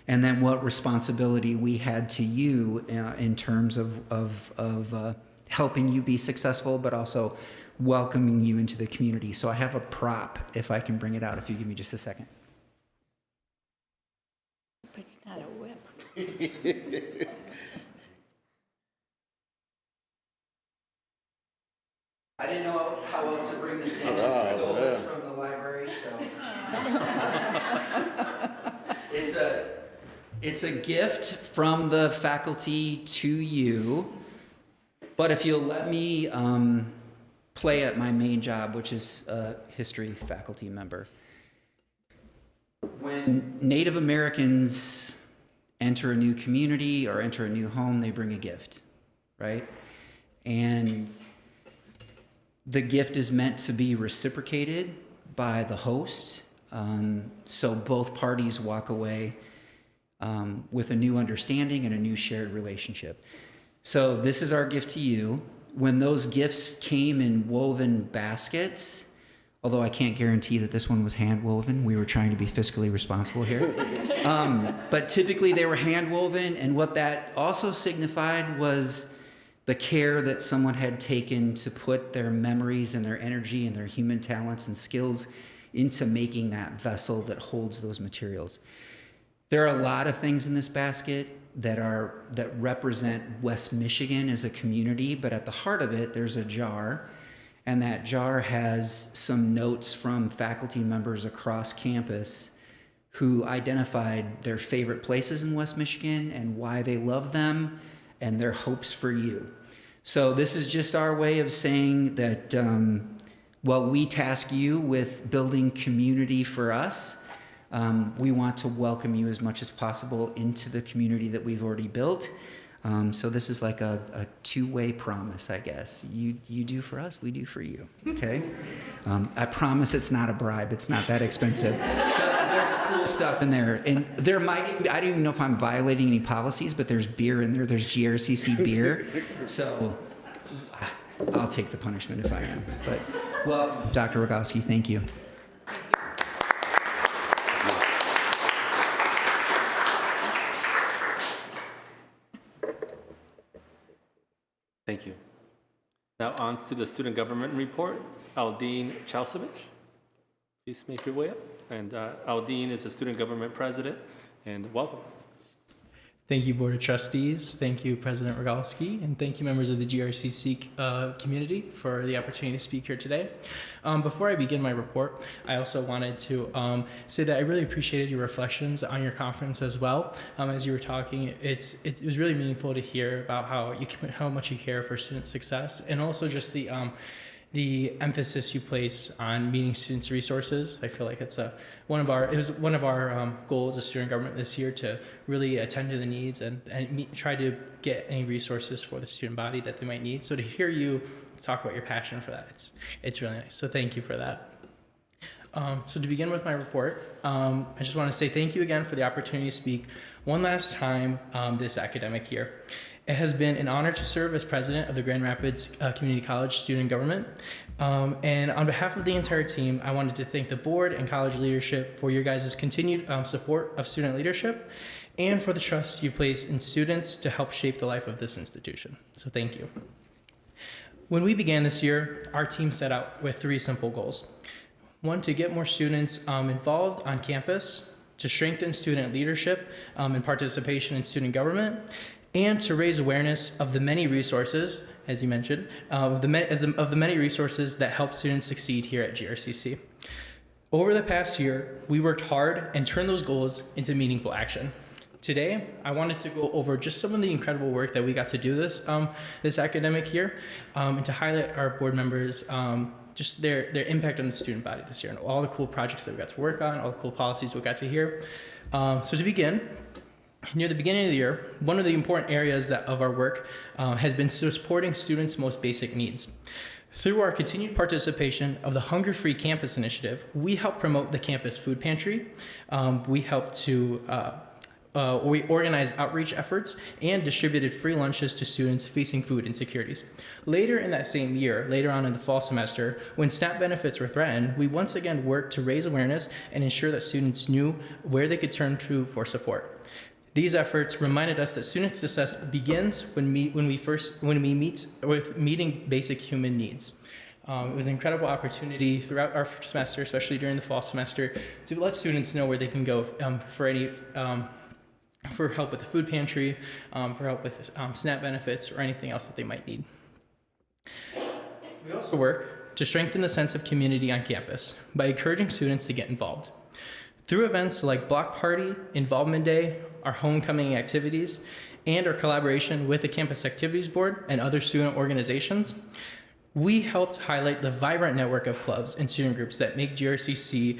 and then what responsibility we had to you in terms of helping you be successful, but also welcoming you into the community. So I have a prop, if I can bring it out, if you give me just a second. It's not a whip. I didn't know how else to bring this in. I just stole this from the library, so. It's a gift from the faculty to you, but if you'll let me play at my main job, which is a history faculty member. When Native Americans enter a new community or enter a new home, they bring a gift, right? And the gift is meant to be reciprocated by the host, so both parties walk away with a new understanding and a new shared relationship. So this is our gift to you. When those gifts came in woven baskets, although I can't guarantee that this one was hand woven, we were trying to be fiscally responsible here. But typically they were hand woven, and what that also signified was the care that someone had taken to put their memories and their energy and their human talents and skills into making that vessel that holds those materials. There are a lot of things in this basket that represent West Michigan as a community, but at the heart of it, there's a jar, and that jar has some notes from faculty members across campus who identified their favorite places in West Michigan and why they love them and their hopes for you. So this is just our way of saying that while we task you with building community for us, we want to welcome you as much as possible into the community that we've already built. So this is like a two-way promise, I guess. You do for us, we do for you, okay? I promise it's not a bribe. It's not that expensive. But there's cool stuff in there. And there might even be, I don't even know if I'm violating any policies, but there's beer in there. There's GRCC beer. So I'll take the punishment if I am. But, well, Dr. Rogowski, thank you. Thank you. Now on to the student government report. Aldine Chausevich, please make your way up. And Aldine is the student government president, and welcome. Thank you, Board of Trustees. Thank you, President Rogalski, and thank you, members of the GRCC community, for the opportunity to speak here today. Before I begin my report, I also wanted to say that I really appreciated your reflections on your conference as well. As you were talking, it was really meaningful to hear about how much you care for student success, and also just the emphasis you place on meeting students' resources. I feel like it was one of our goals as student government this year to really attend to the needs and try to get any resources for the student body that they might need. So to hear you talk about your passion for that, it's really nice. So thank you for that. So to begin with my report, I just want to say thank you again for the opportunity to speak one last time this academic year. It has been an honor to serve as president of the Grand Rapids Community College Student Government. And on behalf of the entire team, I wanted to thank the board and college leadership for your guys' continued support of student leadership and for the trust you place in students to help shape the life of this institution. So thank you. When we began this year, our team set out with 3 simple goals. 1, to get more students involved on campus, to strengthen student leadership and participation in student government, and to raise awareness of the many resources, as you mentioned, of the many resources that help students succeed here at GRCC. Over the past year, we worked hard and turned those goals into meaningful action. Today, I wanted to go over just some of the incredible work that we got to do this academic year, and to highlight our board members, just their impact on the student body this year, and all the cool projects that we got to work on, all the cool policies we got to hear. So to begin, near the beginning of the year, one of the important areas of our work has been supporting students' most basic needs. Through our continued participation of the Hunger-Free Campus Initiative, we help promote the campus food pantry. We help to we organized outreach efforts and distributed free lunches to students facing food insecurities. Later in that same year, later on in the fall semester, when SNAP benefits were threatened, we once again worked to raise awareness and ensure that students knew where they could turn to for support. These efforts reminded us that student success begins when we meet with meeting basic human needs. It was an incredible opportunity throughout our semester, especially during the fall semester, to let students know where they can go for help with the food pantry, for help with SNAP benefits, or anything else that they might need. We also work to strengthen the sense of community on campus by encouraging students to get involved. Through events like Block Party, Involvement Day, our homecoming activities, and our collaboration with the Campus Activities Board and other student organizations, we helped highlight the vibrant network of clubs and student groups that make GRCC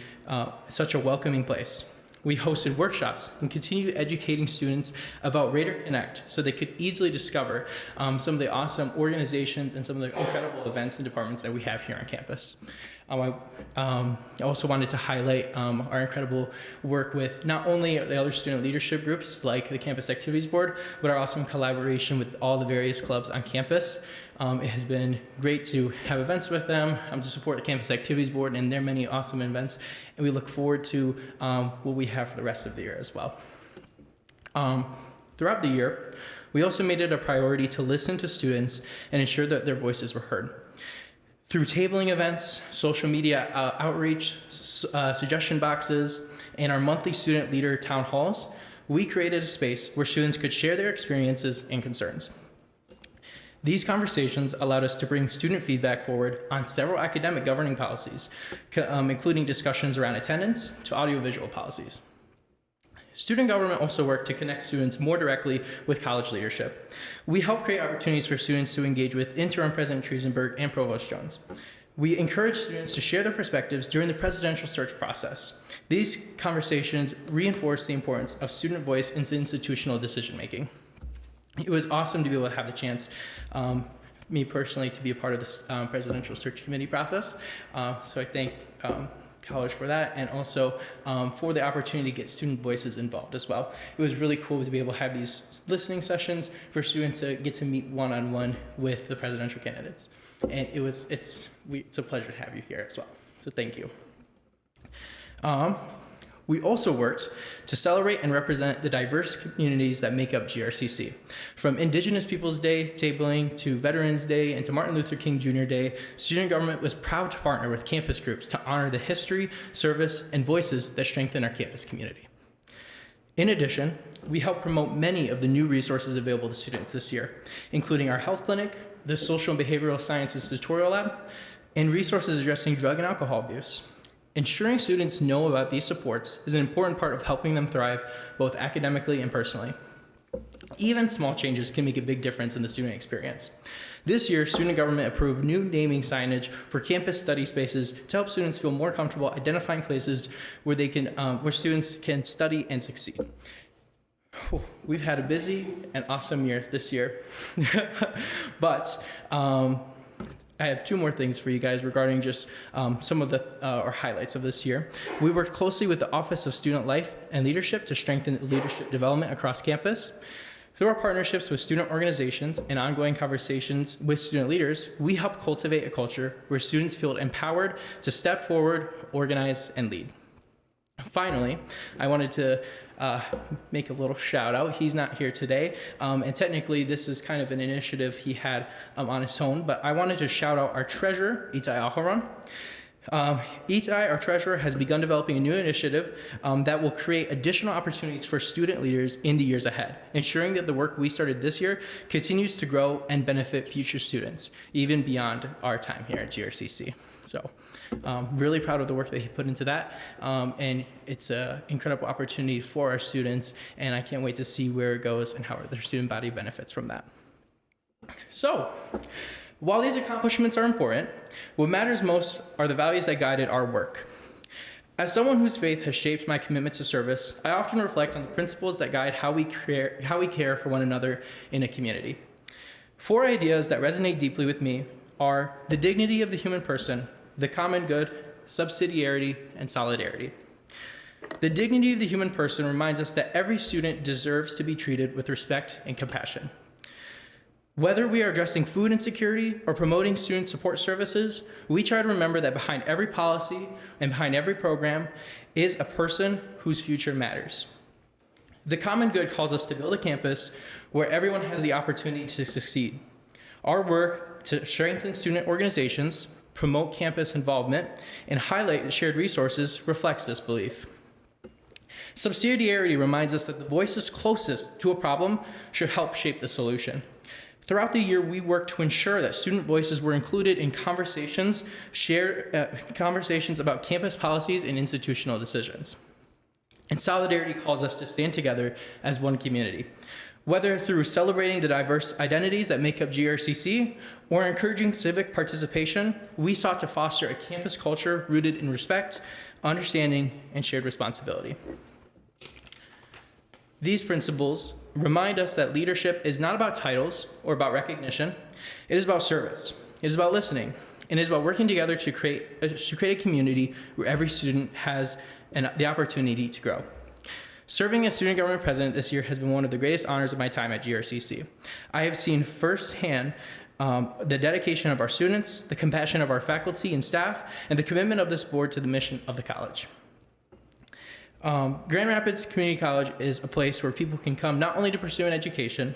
such a welcoming place. We hosted workshops and continued educating students about Raider Connect so they could easily discover some of the awesome organizations and some of the incredible events and departments that we have here on campus. I also wanted to highlight our incredible work with not only the other student leadership groups like the Campus Activities Board, but our awesome collaboration with all the various clubs on campus. It has been great to have events with them, to support the Campus Activities Board and their many awesome events, and we look forward to what we have for the rest of the year as well. Throughout the year, we also made it a priority to listen to students and ensure that their voices were heard. Through tabling events, social media outreach, suggestion boxes, and our monthly student leader town halls, we created a space where students could share their experiences and concerns. These conversations allowed us to bring student feedback forward on several academic governing policies, including discussions around attendance to audiovisual policies. Student government also worked to connect students more directly with college leadership. We helped create opportunities for students to engage with Interim President Triesenberg and Provost Jones. We encourage students to share their perspectives during the presidential search process. These conversations reinforce the importance of student voice in institutional decision-making. It was awesome to be able to have the chance, me personally, to be a part of this presidential search committee process. So I thank college for that, and also for the opportunity to get student voices involved as well. It was really cool to be able to have these listening sessions for students to get to meet one-on-one with the presidential candidates. And it's a pleasure to have you here as well. So thank you. We also worked to celebrate and represent the diverse communities that make up GRCC. From Indigenous Peoples Day tabling to Veterans Day and to Martin Luther King Jr. Day, student government was proud to partner with campus groups to honor the history, service, and voices that strengthen our campus community. In addition, we helped promote many of the new resources available to students this year, including our health clinic, the Social and Behavioral Sciences Tutorial Lab, and resources addressing drug and alcohol abuse. Ensuring students know about these supports is an important part of helping them thrive both academically and personally. Even small changes can make a big difference in the student experience. This year, student government approved new naming signage for campus study spaces to help students feel more comfortable identifying places where where students can study and succeed. We've had a busy and awesome year this year, but I have two more things for you guys regarding just some of the or highlights of this year. We worked closely with the Office of Student Life and Leadership to strengthen leadership development across campus. Through our partnerships with student organizations and ongoing conversations with student leaders, we help cultivate a culture where students feel empowered to step forward, organize, and lead. Finally, I wanted to make a little shout out. He's not here today, and technically this is kind of an initiative he had on his own, but I wanted to shout out our treasurer, Itai Aharon. Itai, our treasurer, has begun developing a new initiative that will create additional opportunities for student leaders in the years ahead, ensuring that the work we started this year continues to grow and benefit future students, even beyond our time here at GRCC. So really proud of the work that he put into that, and it's an incredible opportunity for our students, and I can't wait to see where it goes and how their student body benefits from that. So, while these accomplishments are important, what matters most are the values that guided our work. As someone whose faith has shaped my commitment to service, I often reflect on the principles that guide how we care for one another in a community. 4 ideas that resonate deeply with me are the dignity of the human person, the common good, subsidiarity, and solidarity. The dignity of the human person reminds us that every student deserves to be treated with respect and compassion. Whether we are addressing food insecurity or promoting student support services, we try to remember that behind every policy and behind every program is a person whose future matters. The common good calls us to build a campus where everyone has the opportunity to succeed. Our work to strengthen student organizations, promote campus involvement, and highlight the shared resources reflects this belief. Subsidiarity reminds us that the voices closest to a problem should help shape the solution. Throughout the year, we worked to ensure that student voices were included in conversations about campus policies and institutional decisions. And solidarity calls us to stand together as one community. Whether through celebrating the diverse identities that make up GRCC or encouraging civic participation, we sought to foster a campus culture rooted in respect, understanding, and shared responsibility. These principles remind us that leadership is not about titles or about recognition. It is about service. It is about listening. And it is about working together to create a community where every student has the opportunity to grow. Serving as student government president this year has been one of the greatest honors of my time at GRCC. I have seen firsthand the dedication of our students, the compassion of our faculty and staff, and the commitment of this board to the mission of the college. Grand Rapids Community College is a place where people can come not only to pursue an education,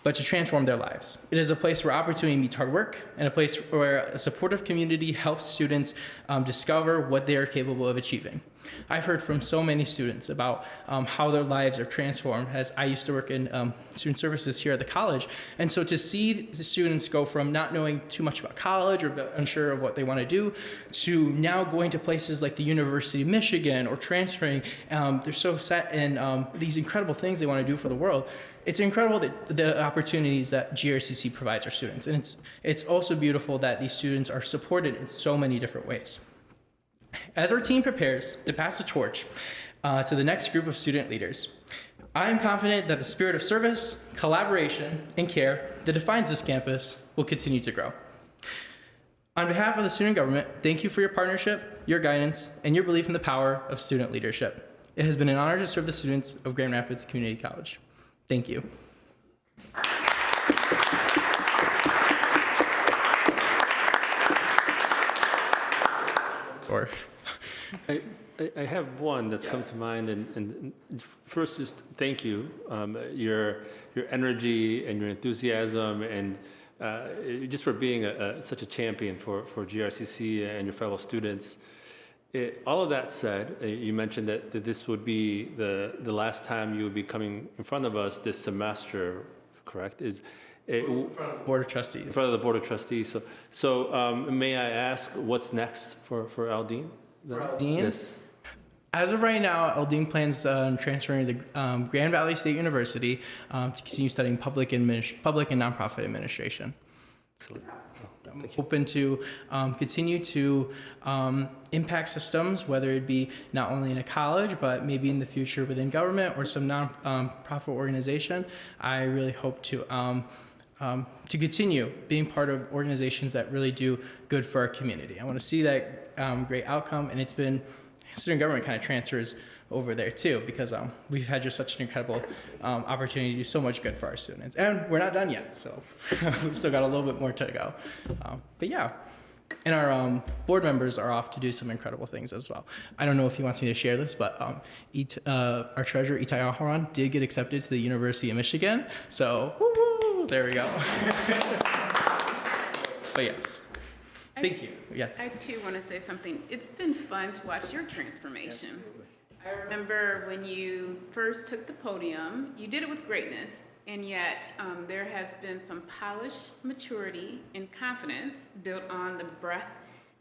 but to transform their lives. It is a place where opportunity meets hard work, and a place where a supportive community helps students discover what they are capable of achieving. I've heard from so many students about how their lives are transformed, as I used to work in student services here at the college. And so to see the students go from not knowing too much about college or unsure of what they want to do, to now going to places like the University of Michigan or transferring, they're so set in these incredible things they want to do for the world. It's incredible that the opportunities that GRCC provides our students. And it's also beautiful that these students are supported in so many different ways. As our team prepares to pass the torch to the next group of student leaders, I am confident that the spirit of service, collaboration, and care that defines this campus will continue to grow. On behalf of the student government, thank you for your partnership, your guidance, and your belief in the power of student leadership. It has been an honor to serve the students of Grand Rapids Community College. Thank you. Or I have one that's come to mind, and first, just thank you. Your energy and your enthusiasm, and just for being such a champion for GRCC and your fellow students. All of that said, you mentioned that this would be the last time you would be coming in front of us this semester, correct? in front of the Board of Trustees. In front of the Board of Trustees. So may I ask what's next for Aldine? Aldine? Yes. As of right now, Aldine plans on transferring to Grand Valley State University to continue studying public and nonprofit administration. Excellent. I'm open to continue to impact systems, whether it be not only in a college, but maybe in the future within government or some non-profit organization. I really hope to continue being part of organizations that really do good for our community. I want to see that great outcome, and it's been student government kind of transfers over there too, because we've had just such an incredible opportunity to do so much good for our students. And we're not done yet, so we've still got a little bit more to go. But yeah, and our board members are off to do some incredible things as well. I don't know if he wants me to share this, but our treasurer, Itai Aharon, did get accepted to the University of Michigan, so woo-hoo, there we go. But yes. Thank you. Yes. I too want to say something. It's been fun to watch your transformation. I remember when you first took the podium, you did it with greatness, and yet there has been some polished maturity and confidence built on the breadth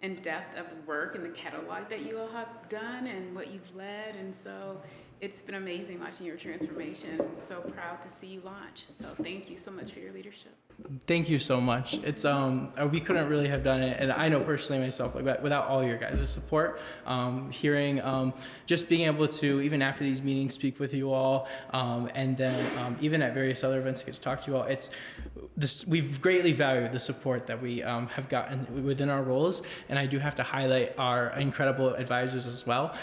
and depth of the work and the catalog that you all have done and what you've led. And so it's been amazing watching your transformation. I'm so proud to see you launch. So thank you so much for your leadership. Thank you so much. It's we couldn't really have done it, and I know personally myself like that without all your guys' support. Hearing, just being able to even after these meetings speak with you all, and then even at various other events get to talk to you all. We've greatly valued the support that we have gotten within our roles, and I do have to highlight our incredible advisors as well.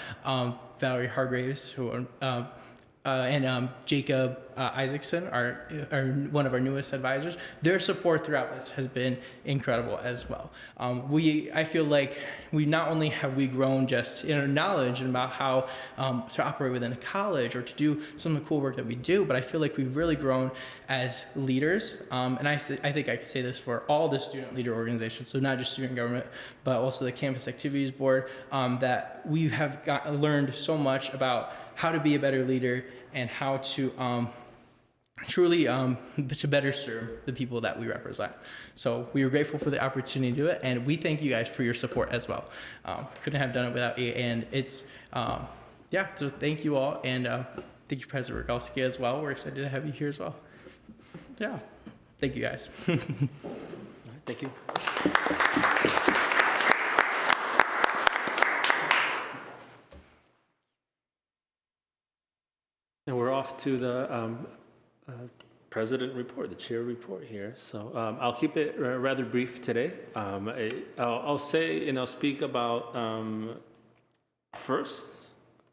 Valerie Hargraves, who and Jacob Isaacson are one of our newest advisors. Their support throughout this has been incredible as well. I feel like we not only have we grown just in our knowledge about how to operate within a college or to do some of the cool work that we do, but I feel like we've really grown as leaders. And I think I could say this for all the student leader organizations, so not just student government, but also the campus activities board, that we have learned so much about how to be a better leader and how to truly to better serve the people that we represent. So we are grateful for the opportunity to do it, and we thank you guys for your support as well. Couldn't have done it without you, and it's so thank you all, and thank you, President Rogalski, as well. We're excited to have you here as well. Yeah, thank you guys. All right, thank you. And we're off off to the president report, the chair report here. So I'll keep it rather brief today. I'll say and I'll speak about firsts,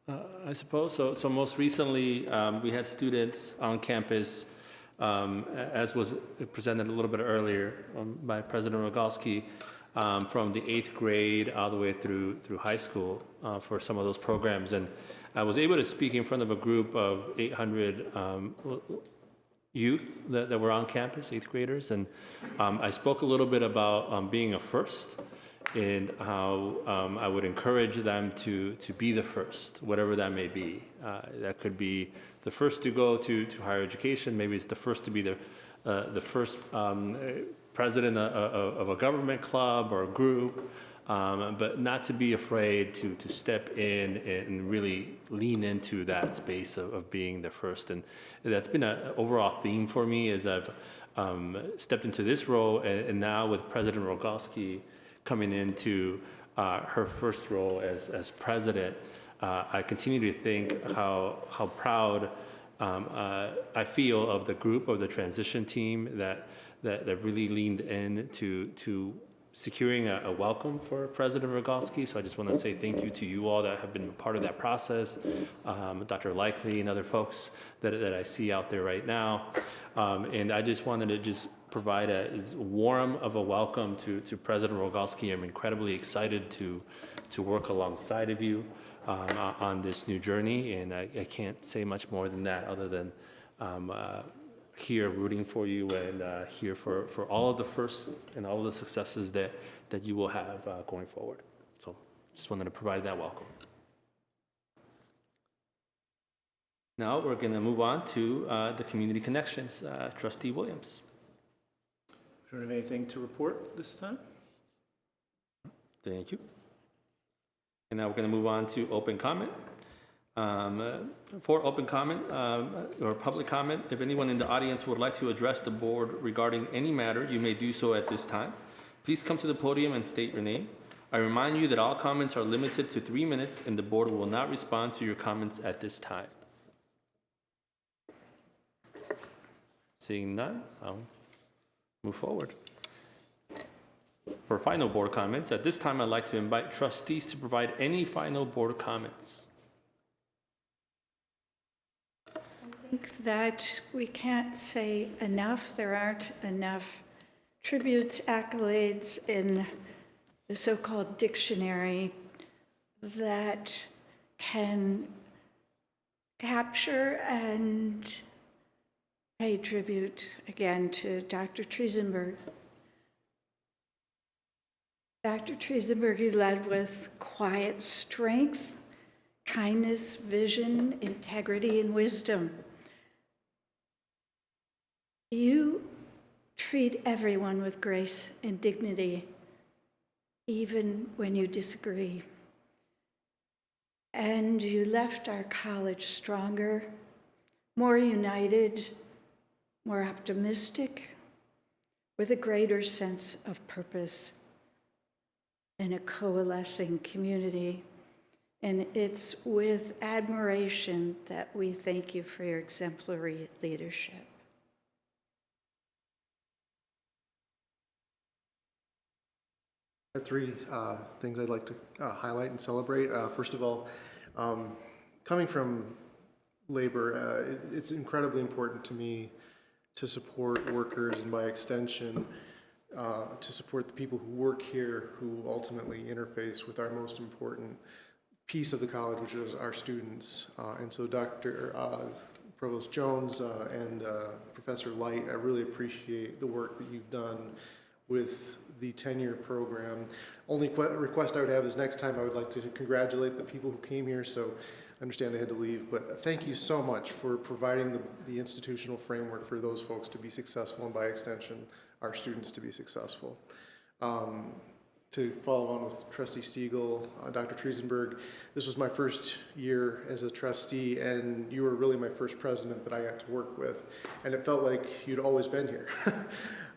I suppose. So most recently, we had students on campus, as was presented a little bit earlier by President Rogalski, from the 8th grade all the way through high school for some of those programs. And I was able to speak in front of a group of 800 youth that were on campus, 8th graders. And I spoke a little bit about being a first and how I would encourage them to be the first, whatever that may be. That could be the first to go to higher education. Maybe it's the first to be the first president of a government club or a group, but not to be afraid to step in and really lean into that space of being the first. And that's been an overall theme for me as I've stepped into this role, and now with President Rogalski coming into her first role as president, I continue to think how proud I feel of the group, of the transition team that really leaned in to securing a welcome for President Rogalski. So I just want to say thank you to you all that have been part of that process, Dr. Likely and other folks that I see out there right now. And I just wanted to just provide as warm of a welcome to President Rogalski. I'm incredibly excited to work alongside of you on this new journey, and I can't say much more than that other than here rooting for you and here for all of the firsts and all of the successes that you will have going forward. So just wanted to provide that welcome. Now we're going to move on to the community connections. Trustee Williams. We don't have anything to report this time. Thank you. And now we're going to move on to open comment. For open comment or public comment, if anyone in the audience would like to address the board regarding any matter, you may do so at this time. Please come to the podium and state your name. I remind you that all comments are limited to 3 minutes and the board will not respond to your comments at this time. Seeing none, I'll move forward. For final board comments, at this time I'd like to invite trustees to provide any final board comments. I think that we can't say enough. There aren't enough tributes, accolades in the so-called dictionary that can capture and pay tribute again to Dr. Triesenberg. Dr. Triesenberg, you led with quiet strength, kindness, vision, integrity, and wisdom. You treat everyone with grace and dignity, even when you disagree. And you left our college stronger, more united, more optimistic, with a greater sense of purpose in a coalescing community. And it's with admiration that we thank you for your exemplary leadership. Three things I'd like to highlight and celebrate. First of all, coming from labor, it's incredibly important to me to support workers and by extension to support the people who work here who ultimately interface with our most important piece of the college, which is our students. And so Dr. Provost Jones and Professor Light, I really appreciate the work that you've done with the tenure program. Only request I would have is next time I would like to congratulate the people who came here, so I understand they had to leave, but thank you so much for providing the institutional framework for those folks to be successful and by extension, our students to be successful. To follow on with Trustee Siegel, Dr. Triesenberg, this was my first year as a trustee, and you were really my first president that I got to work with, and it felt like you'd always been here.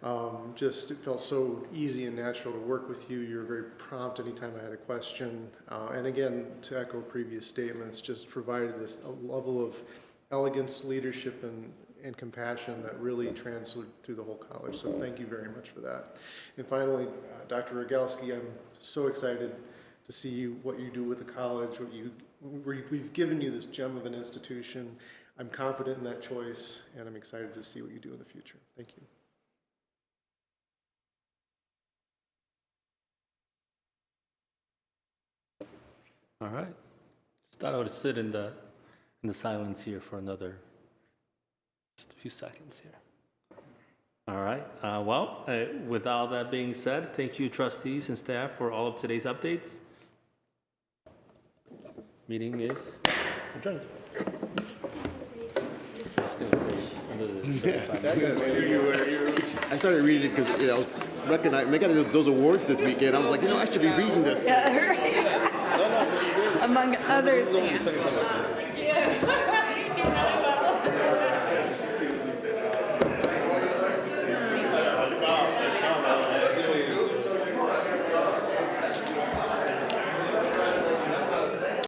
It felt so easy and natural to work with you. You were very prompt anytime I had a question, and again, to echo previous statements, just provided this a level of elegance, leadership, and compassion that really translated through the whole college. So thank you very much for that. And finally, Dr. Rogalski, I'm so excited to see what you do with the college, we've given you this gem of an institution. I'm confident in that choice, and I'm excited to see what you do in the future. Thank you. All right. Just thought I would sit in the silence here for just a few seconds here. All right. With all that being said, thank you, trustees and staff, for all of today's updates. Meeting is adjourned. I started reading it because, I got those awards this weekend. I was like, I should be reading this. Among other things.